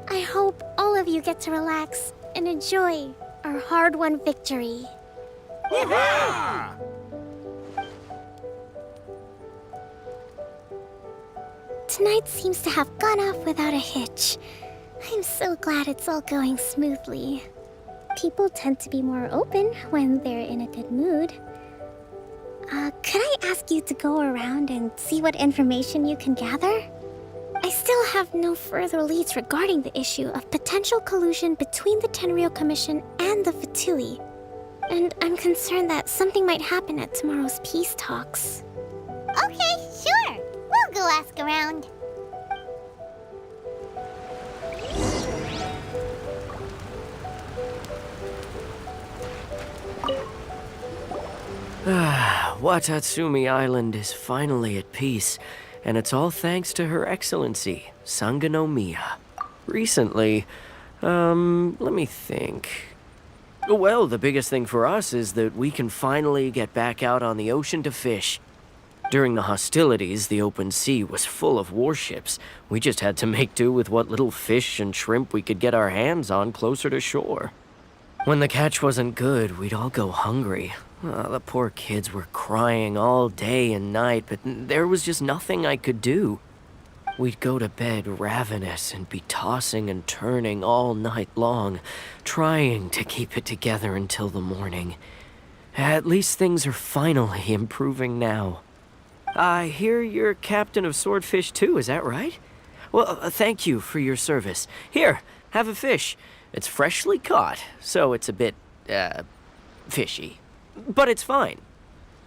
I hope all of you get to relax and enjoy our hard-won victory. Hurrah! Tonight seems to have gone off without a hitch. I'm so glad it's all going smoothly. People tend to be more open when they're in a good mood. Could I ask you to go around and see what information you can gather? I still have no further leads regarding the issue of potential collusion between the Tenryou Commission and the Fatui. And I'm concerned that something might happen at tomorrow's peace talks. Okay, sure. We'll go ask around. Watatsumi Island is finally at peace, and it's all thanks to Her Excellency, Sangonomiya. Recently, let me think. Well, the biggest thing for us is that we can finally get back out on the ocean to fish. During the hostilities, the open sea was full of warships. We just had to make do with what little fish and shrimp we could get our hands on closer to shore. When the catch wasn't good, we'd all go hungry. The poor kids were crying all day and night, but there was just nothing I could do. We'd go to bed ravenous and be tossing and turning all night long, trying to keep it together until the morning. At least things are finally improving now. I hear you're captain of Swordfish too, is that right? Well, thank you for your service. Here, have a fish. It's freshly caught, so it's a bit, fishy. But it's fine.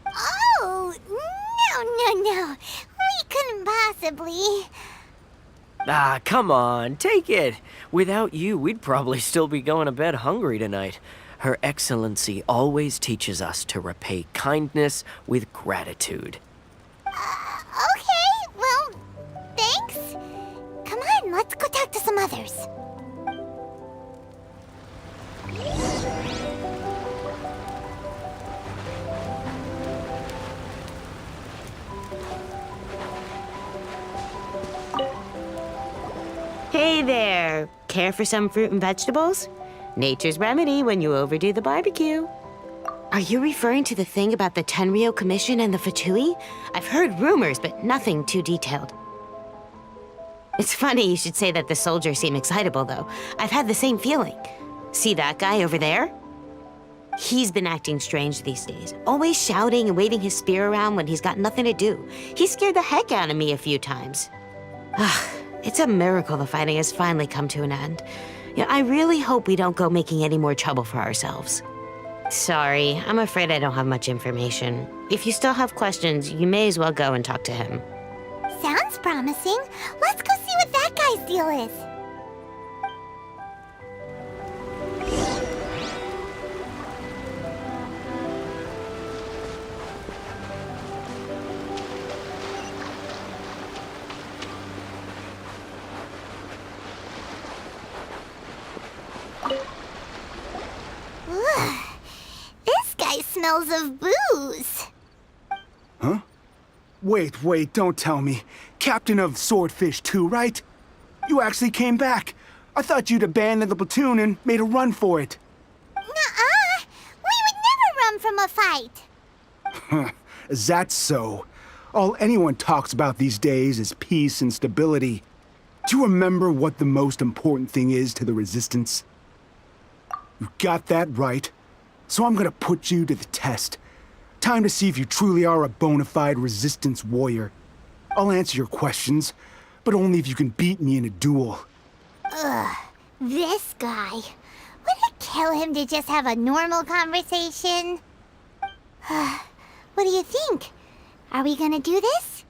Oh, no. We couldn't possibly. Ah, come on, take it. Without you, we'd probably still be going to bed hungry tonight. Her Excellency always teaches us to repay kindness with gratitude. Okay, well, thanks. Come on, let's go talk to some others. Hey there! Care for some fruit and vegetables? Nature's remedy when you overdo the barbecue. Are you referring to the thing about the Tenryou Commission and the Fatui? I've heard rumors, but nothing too detailed. It's funny you should say that the soldiers seem excitable, though. I've had the same feeling. See that guy over there? He's been acting strange these days, always shouting and waving his spear around when he's got nothing to do. He scared the heck out of me a few times. It's a miracle the fighting has finally come to an end. Yeah, I really hope we don't go making any more trouble for ourselves. Sorry, I'm afraid I don't have much information. If you still have questions, you may as well go and talk to him. Sounds promising. Let's go see what that guy's deal is. Ugh. This guy smells of booze. Huh? Wait, don't tell me. Captain of Swordfish too, right? You actually came back. I thought you'd abandoned the platoon and made a run for it. Nuh-uh. We would never run from a fight. Is that so? All anyone talks about these days is peace and stability. Do you remember what the most important thing is to the Resistance? You got that right. So I'm gonna put you to the test. Time to see if you truly are a bona fide Resistance warrior. I'll answer your questions, but only if you can beat me in a duel. Ugh, this guy. Would it kill him to just have a normal conversation? What do you think? Are we gonna do this?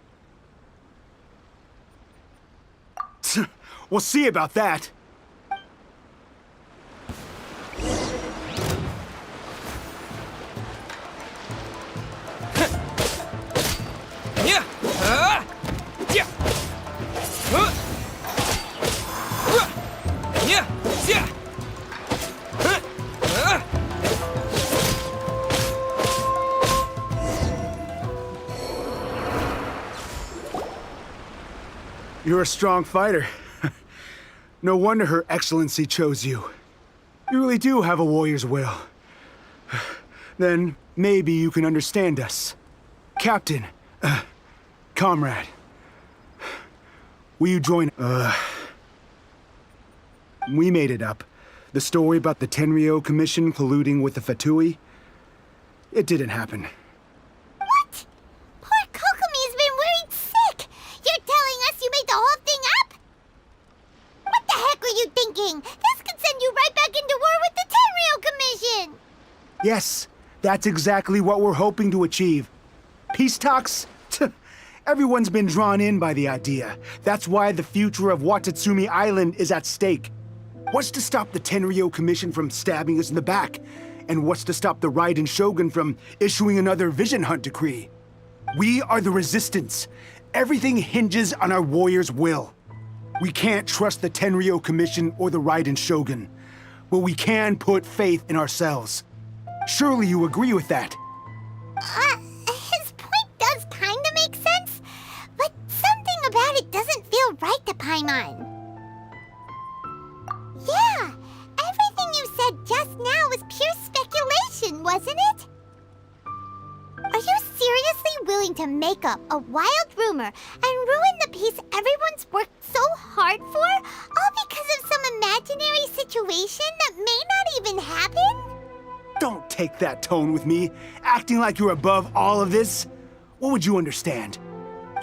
We'll see about that. You're a strong fighter. No wonder Her Excellency chose you. You really do have a warrior's will. Then maybe you can understand us. Captain, comrade, will you join? We made it up. The story about the Tenryo Commission colluding with the Fatui? It didn't happen. What? Poor Kokomi's been worried sick. You're telling us you made the whole thing up? What the heck were you thinking? This could send you right back into war with the Tenryo Commission. Yes, that's exactly what we're hoping to achieve. Peace talks? Everyone's been drawn in by the idea. That's why the future of Watatsumi Island is at stake. What's to stop the Tenryo Commission from stabbing us in the back? And what's to stop the Raiden Shogun from issuing another Vision Hunt decree? We are the Resistance. Everything hinges on our warriors' will. We can't trust the Tenryo Commission or the Raiden Shogun, but we can put faith in ourselves. Surely you agree with that? His point does kinda make sense, but something about it doesn't feel right to Paimon. Yeah, everything you said just now was pure speculation, wasn't it? Are you seriously willing to make up a wild rumor and ruin the peace everyone's worked so hard for, all because of some imaginary situation that may not even happen? Don't take that tone with me, acting like you're above all of this. What would you understand?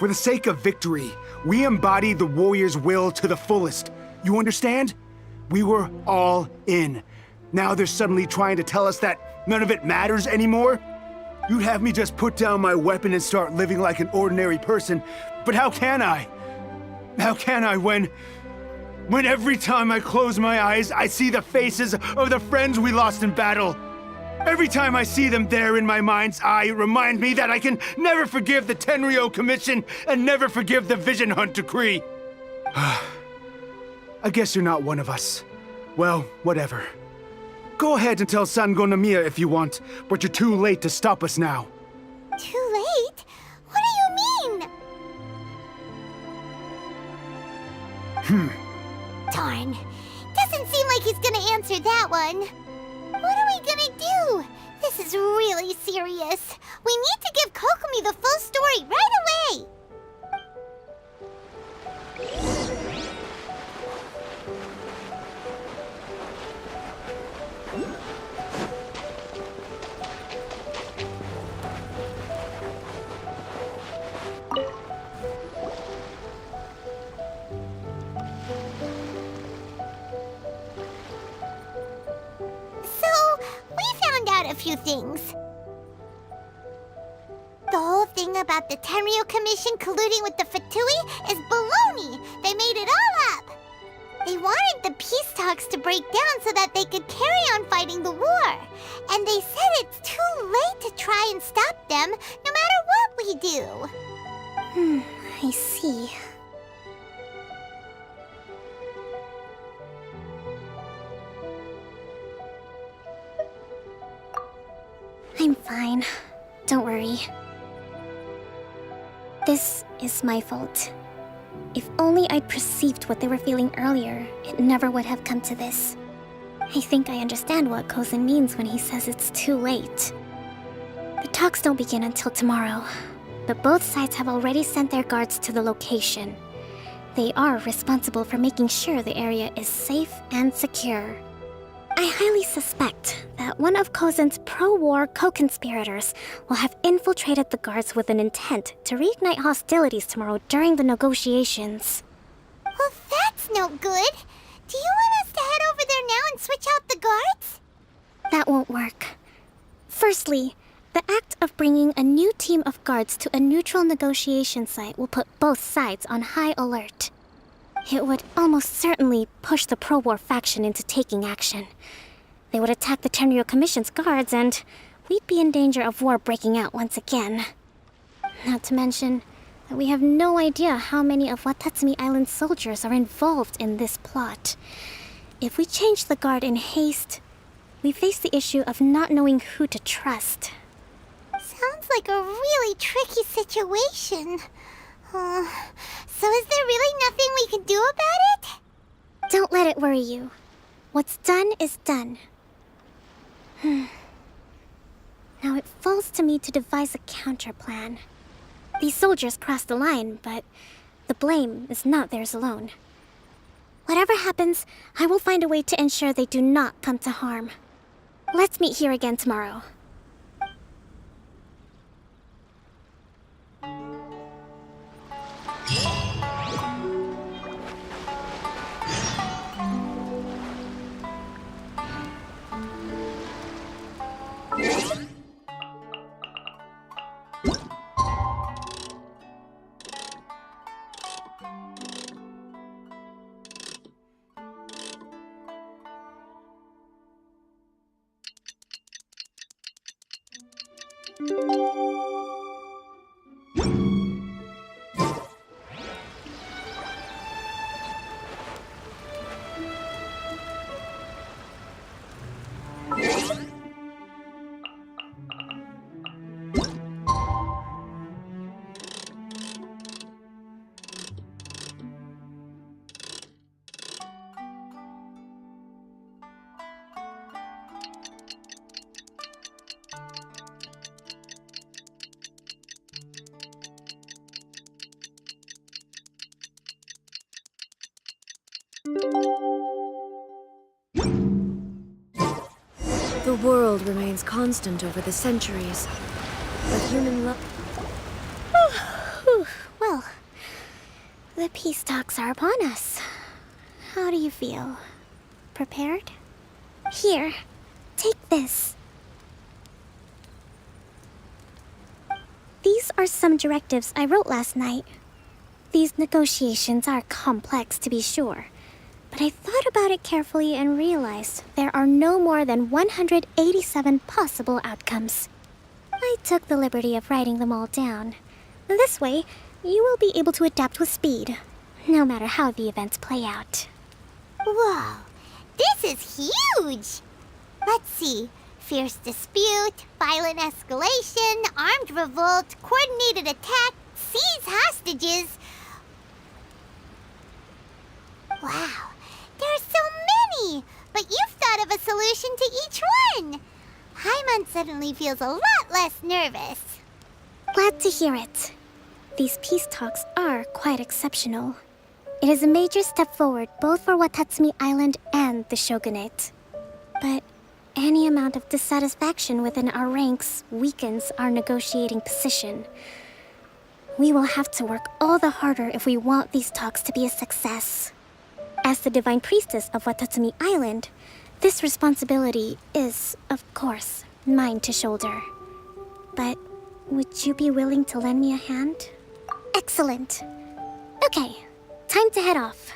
For the sake of victory, we embody the warrior's will to the fullest. You understand? We were all in. Now they're suddenly trying to tell us that none of it matters anymore? You'd have me just put down my weapon and start living like an ordinary person, but how can I? How can I when every time I close my eyes, I see the faces of the friends we lost in battle? Every time I see them there in my mind's eye, it reminds me that I can never forgive the Tenryo Commission and never forgive the Vision Hunt decree. I guess you're not one of us. Well, whatever. Go ahead and tell Sango Namiya if you want, but you're too late to stop us now. Too late? What do you mean? Darn. Doesn't seem like he's gonna answer that one. What are we gonna do? This is really serious. We need to give Kokomi the full story right away. A few things. The whole thing about the Tenryo Commission colluding with the Fatui is baloney. They made it all up. They wanted the peace talks to break down so that they could carry on fighting the war. And they said it's too late to try and stop them, no matter what we do. I see. I'm fine. Don't worry. This is my fault. If only I'd perceived what they were feeling earlier, it never would have come to this. I think I understand what Kozin means when he says it's too late. The talks don't begin until tomorrow, but both sides have already sent their guards to the location. They are responsible for making sure the area is safe and secure. I highly suspect that one of Kozin's pro-war co-conspirators will have infiltrated the guards with an intent to reignite hostilities tomorrow during the negotiations. Well, that's no good. Do you want us to head over there now and switch out the guards? That won't work. Firstly, the act of bringing a new team of guards to a neutral negotiation site will put both sides on high alert. It would almost certainly push the pro-war faction into taking action. They would attack the Tenryo Commission's guards, and we'd be in danger of war breaking out once again. Not to mention that we have no idea how many of Watatsumi Island's soldiers are involved in this plot. If we change the guard in haste, we face the issue of not knowing who to trust. Sounds like a really tricky situation. So is there really nothing we can do about it? Don't let it worry you. What's done is done. Now it falls to me to devise a counterplan. These soldiers crossed the line, but the blame is not theirs alone. Whatever happens, I will find a way to ensure they do not come to harm. Let's meet here again tomorrow. The world remains constant over the centuries, but human love... Well, the peace talks are upon us. How do you feel? Prepared? Here, take this. These are some directives I wrote last night. These negotiations are complex, to be sure, but I thought about it carefully and realized there are no more than 187 possible outcomes. I took the liberty of writing them all down. This way, you will be able to adapt with speed, no matter how the events play out. Whoa, this is huge! Let's see. Fierce dispute, violent escalation, armed revolt, coordinated attack, seize hostages. Wow, there are so many! But you've thought of a solution to each one! Hyman suddenly feels a lot less nervous. Glad to hear it. These peace talks are quite exceptional. It is a major step forward both for Watatsumi Island and the Shogunate. But any amount of dissatisfaction within our ranks weakens our negotiating position. We will have to work all the harder if we want these talks to be a success. As the Divine Priestess of Watatsumi Island, this responsibility is, of course, mine to shoulder. But would you be willing to lend me a hand? Excellent. Okay, time to head off.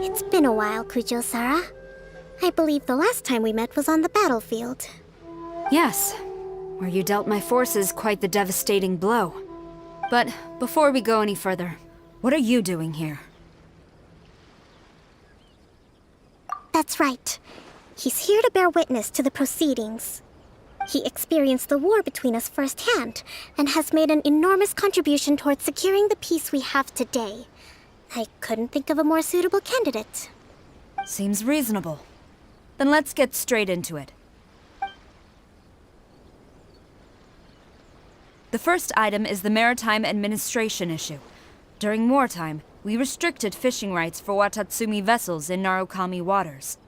It's been a while, Kujo-Sara. I believe the last time we met was on the battlefield. Yes, where you dealt my forces quite the devastating blow. But before we go any further, what are you doing here? That's right. He's here to bear witness to the proceedings. He experienced the war between us firsthand, and has made an enormous contribution towards securing the peace we have today. I couldn't think of a more suitable candidate. Seems reasonable. Then let's get straight into it. The first item is the maritime administration issue. During wartime, we restricted fishing rights for watatsumi vessels in Narukami waters.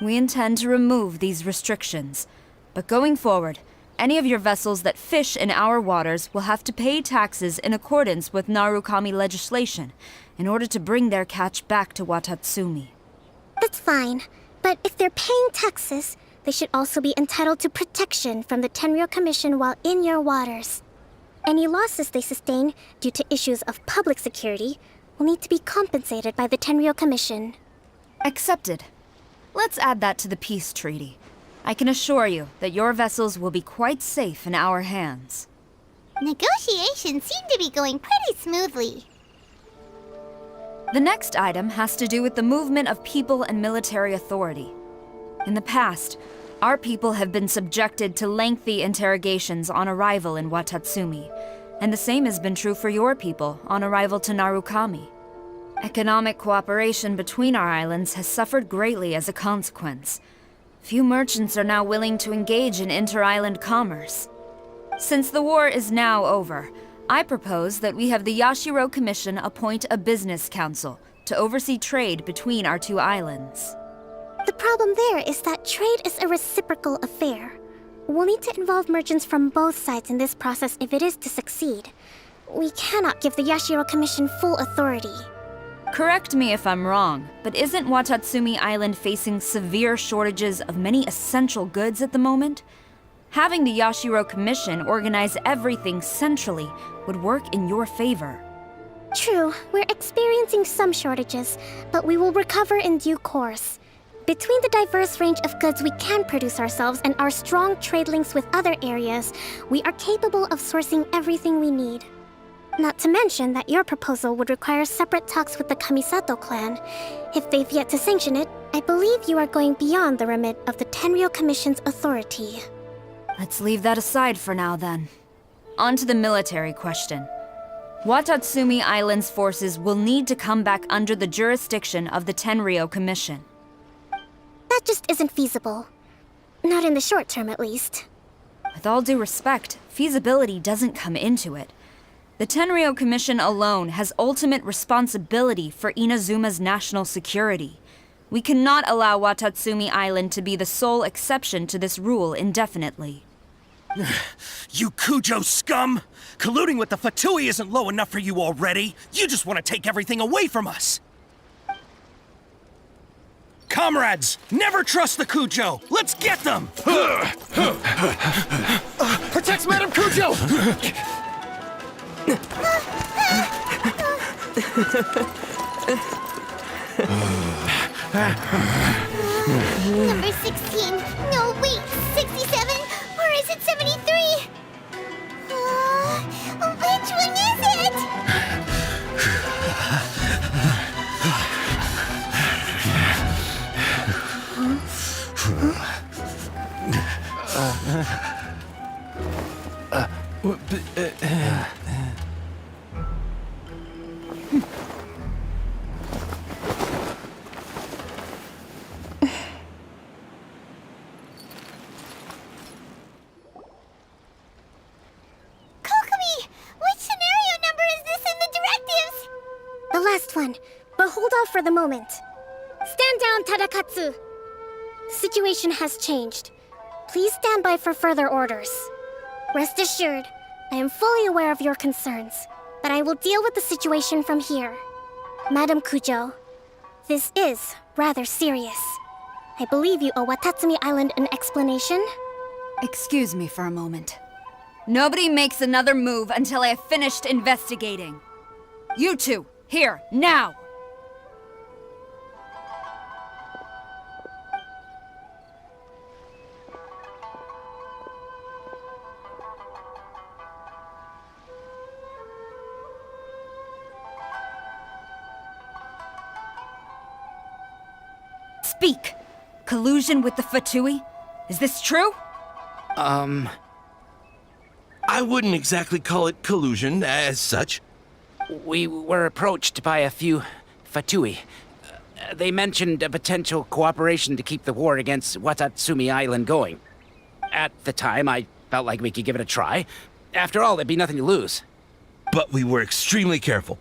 We intend to remove these restrictions, but going forward, any of your vessels that fish in our waters will have to pay taxes in accordance with Narukami legislation in order to bring their catch back to Watatsumi. That's fine, but if they're paying taxes, they should also be entitled to protection from the Tenryou Commission while in your waters. Any losses they sustain due to issues of public security will need to be compensated by the Tenryou Commission. Accepted. Let's add that to the peace treaty. I can assure you that your vessels will be quite safe in our hands. Negotiations seem to be going pretty smoothly. The next item has to do with the movement of people and military authority. In the past, our people have been subjected to lengthy interrogations on arrival in Watatsumi, and the same has been true for your people on arrival to Narukami. Economic cooperation between our islands has suffered greatly as a consequence. Few merchants are now willing to engage in inter-island commerce. Since the war is now over, I propose that we have the Yashiro Commission appoint a business council to oversee trade between our two islands. The problem there is that trade is a reciprocal affair. We'll need to involve merchants from both sides in this process if it is to succeed. We cannot give the Yashiro Commission full authority. Correct me if I'm wrong, but isn't Watatsumi Island facing severe shortages of many essential goods at the moment? Having the Yashiro Commission organize everything centrally would work in your favor. True, we're experiencing some shortages, but we will recover in due course. Between the diverse range of goods we can produce ourselves and our strong trade links with other areas, we are capable of sourcing everything we need. Not to mention that your proposal would require separate talks with the Kamisato clan. If they've yet to sanction it, I believe you are going beyond the remit of the Tenryou Commission's authority. Let's leave that aside for now, then. On to the military question. Watatsumi Island's forces will need to come back under the jurisdiction of the Tenryou Commission. That just isn't feasible. Not in the short term, at least. With all due respect, feasibility doesn't come into it. The Tenryou Commission alone has ultimate responsibility for Inazuma's national security. We cannot allow Watatsumi Island to be the sole exception to this rule indefinitely. You Kujo scum! Colluding with the Fatui isn't low enough for you already. You just want to take everything away from us. Comrades, never trust the Kujo. Let's get them! Protect Madame Kujo! Number 16. No, wait, 67? Or is it 73? Which one is it? The last one, but hold off for the moment. Stand down, Tadakatsu! The situation has changed. Please stand by for further orders. Rest assured, I am fully aware of your concerns, but I will deal with the situation from here. Madam Kujo, this is rather serious. I believe you owe Watatsumi Island an explanation. Excuse me for a moment. Nobody makes another move until I have finished investigating. You two, here, now! Speak! Collusion with the Fatui? Is this true? I wouldn't exactly call it collusion as such. We were approached by a few Fatui. They mentioned a potential cooperation to keep the war against Watatsumi Island going. At the time, I felt like we could give it a try. After all, there'd be nothing to lose. But we were extremely careful.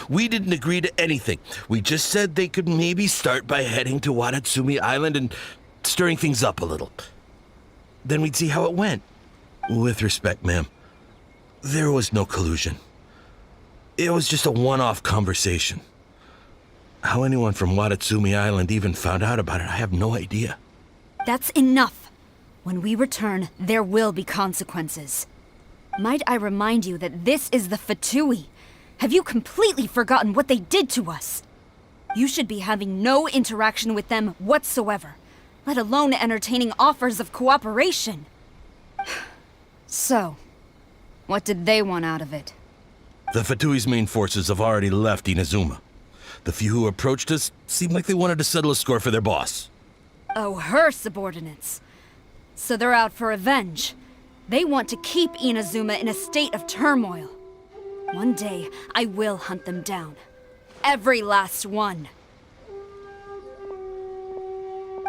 We didn't agree to anything. We just said they could maybe start by heading to Watatsumi Island and stirring things up a little. Then we'd see how it went. With respect, ma'am, there was no collusion. It was just a one-off conversation. How anyone from Watatsumi Island even found out about it, I have no idea. That's enough. When we return, there will be consequences. Might I remind you that this is the Fatui? Have you completely forgotten what they did to us? You should be having no interaction with them whatsoever, let alone entertaining offers of cooperation. So, what did they want out of it? The Fatui's main forces have already left Inazuma. The few who approached us seemed like they wanted to settle a score for their boss. Oh, her subordinates. So they're out for revenge. They want to keep Inazuma in a state of turmoil. One day, I will hunt them down. Every last one.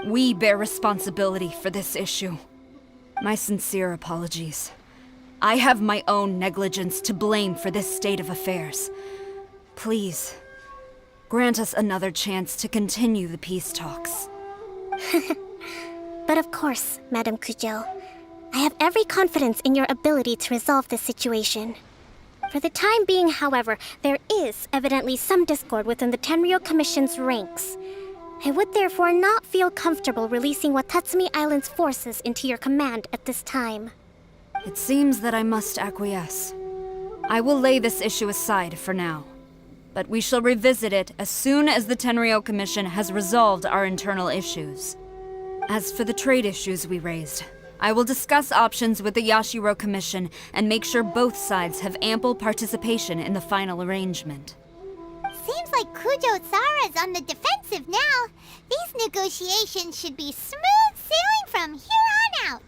We bear responsibility for this issue. My sincere apologies. I have my own negligence to blame for this state of affairs. Please, grant us another chance to continue the peace talks. But of course, Madame Kujo. I have every confidence in your ability to resolve this situation. For the time being, however, there is evidently some discord within the Tenryou Commission's ranks. I would therefore not feel comfortable releasing Watatsumi Island's forces into your command at this time. It seems that I must acquiesce. I will lay this issue aside for now. But we shall revisit it as soon as the Tenryou Commission has resolved our internal issues. As for the trade issues we raised, I will discuss options with the Yashiro Commission and make sure both sides have ample participation in the final arrangement. Seems like Kujo-Sara's on the defensive now. These negotiations should be smooth sailing from here on out.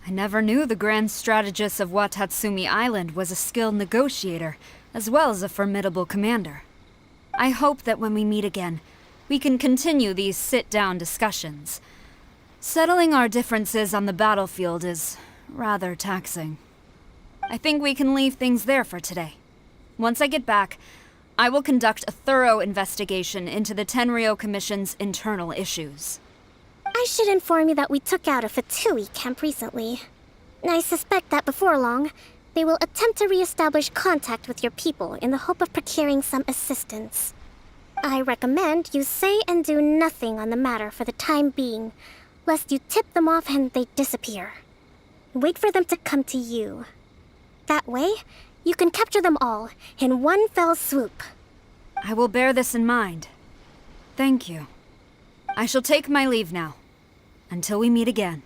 I never knew the Grand Strategist of Watatsumi Island was a skilled negotiator, as well as a formidable commander. I hope that when we meet again, we can continue these sit-down discussions. Settling our differences on the battlefield is rather taxing. I think we can leave things there for today. Once I get back, I will conduct a thorough investigation into the Tenryou Commission's internal issues. I should inform you that we took out a Fatui camp recently. I suspect that before long, they will attempt to re-establish contact with your people in the hope of procuring some assistance. I recommend you say and do nothing on the matter for the time being, lest you tip them off and they disappear. Wait for them to come to you. That way, you can capture them all in one fell swoop. I will bear this in mind. Thank you. I shall take my leave now. Until we meet again.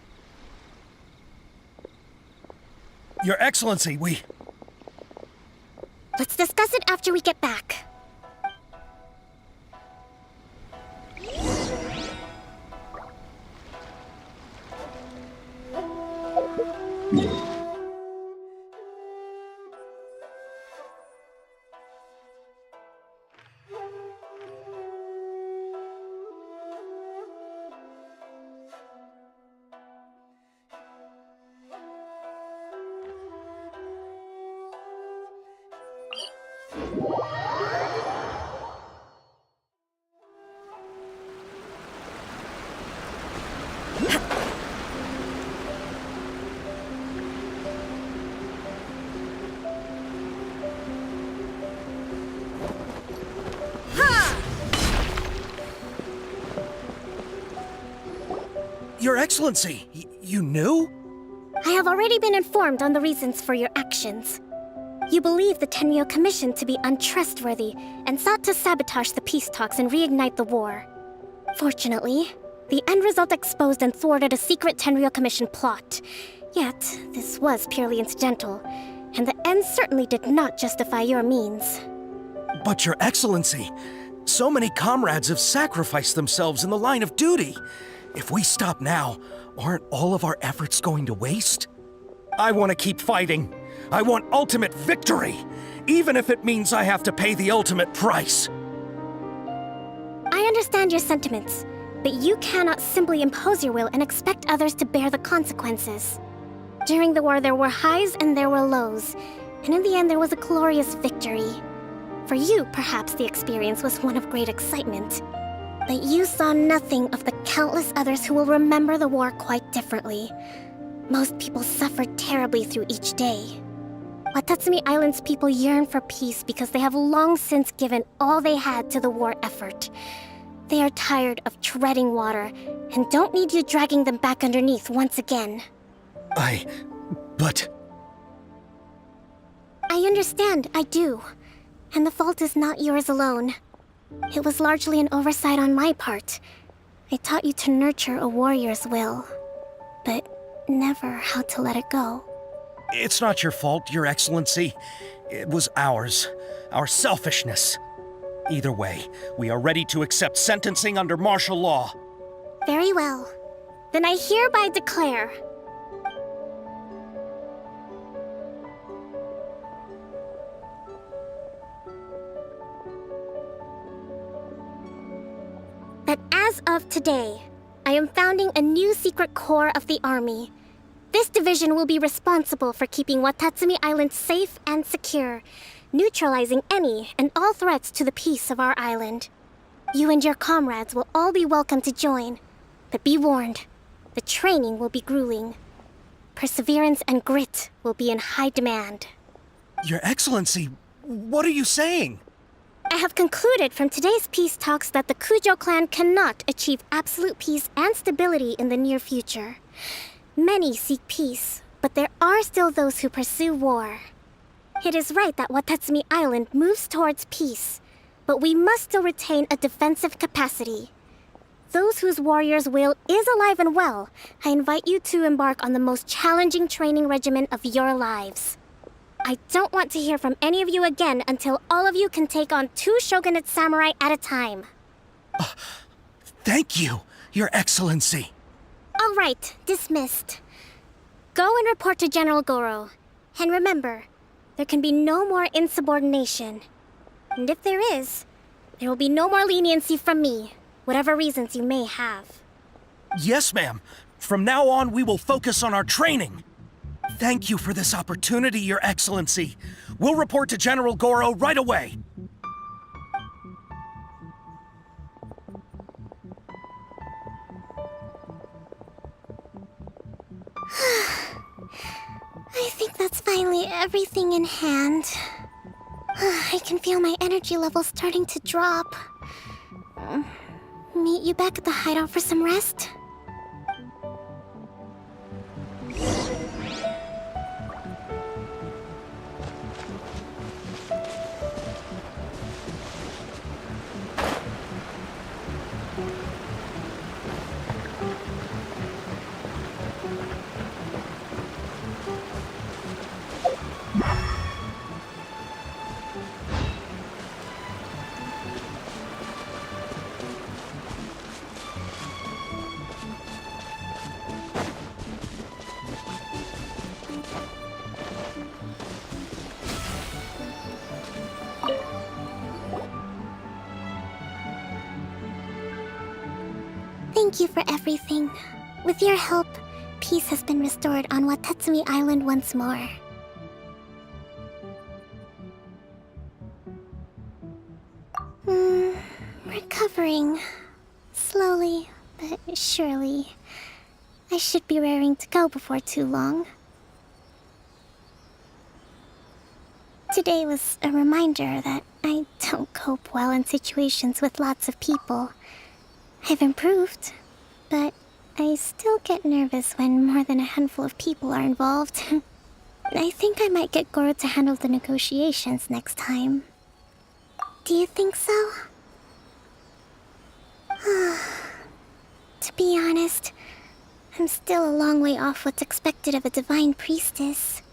Your Excellency, Let's discuss it after we get back. Your Excellency, you knew? I have already been informed on the reasons for your actions. You believe the Tenryou Commission to be untrustworthy and sought to sabotage the peace talks and reignite the war. Fortunately, the end result exposed and thwarted a secret Tenryou Commission plot. Yet, this was purely incidental, and the end certainly did not justify your means. But Your Excellency, so many comrades have sacrificed themselves in the line of duty. If we stop now, aren't all of our efforts going to waste? I want to keep fighting. I want ultimate victory, even if it means I have to pay the ultimate price. I understand your sentiments, but you cannot simply impose your will and expect others to bear the consequences. During the war, there were highs and there were lows, and in the end, there was a glorious victory. For you, perhaps the experience was one of great excitement, but you saw nothing of the countless others who will remember the war quite differently. Most people suffered terribly through each day. Watatsumi Island's people yearn for peace because they have long since given all they had to the war effort. They are tired of treading water and don't need you dragging them back underneath once again. But... I understand, I do. And the fault is not yours alone. It was largely an oversight on my part. I taught you to nurture a warrior's will, but never how to let it go. It's not your fault, Your Excellency. It was ours. Our selfishness. Either way, we are ready to accept sentencing under martial law. Very well. Then I hereby declare... that as of today, I am founding a new secret corps of the army. This division will be responsible for keeping Watatsumi Island safe and secure, neutralizing any and all threats to the peace of our island. You and your comrades will all be welcome to join, but be warned, the training will be grueling. Perseverance and grit will be in high demand. Your Excellency, what are you saying? I have concluded from today's peace talks that the Kujo clan cannot achieve absolute peace and stability in the near future. Many seek peace, but there are still those who pursue war. It is right that Watatsumi Island moves towards peace, but we must still retain a defensive capacity. Those whose warrior's will is alive and well, I invite you to embark on the most challenging training regimen of your lives. I don't want to hear from any of you again until all of you can take on 2 shogunate samurai at a time. Thank you, Your Excellency. All right, dismissed. Go and report to General Goro. And remember, there can be no more insubordination. And if there is, there will be no more leniency from me, whatever reasons you may have. Yes, ma'am. From now on, we will focus on our training. Thank you for this opportunity, Your Excellency. We'll report to General Goro right away. I think that's finally everything in hand. I can feel my energy level starting to drop. Meet you back at the hideout for some rest? Thank you for everything. With your help, peace has been restored on Watatsumi Island once more. Recovering. Slowly, but surely. I should be raring to go before too long. Today was a reminder that I don't cope well in situations with lots of people. I've improved, but I still get nervous when more than a handful of people are involved. I think I might get Goro to handle the negotiations next time. Do you think so? To be honest, I'm still a long way off what's expected of a divine priestess.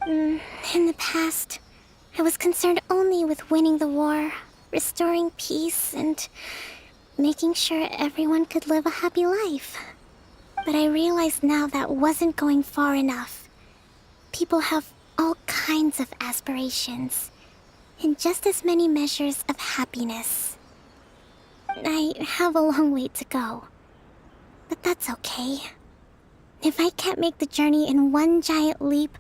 In the past, I was concerned only with winning the war, restoring peace, and making sure everyone could live a happy life. But I realized now that wasn't going far enough. people have all kinds of aspirations, and just as many measures of happiness. I have a long way to go, but that's okay. If I can't make the journey in one giant leap,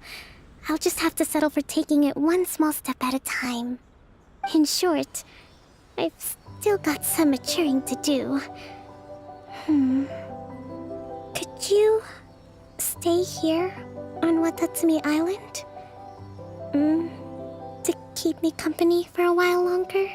I'll just have to settle for taking it one small step at a time. In short, I've still got some maturing to do. Could you stay here on Watatsumi Island? To keep me company for a while longer?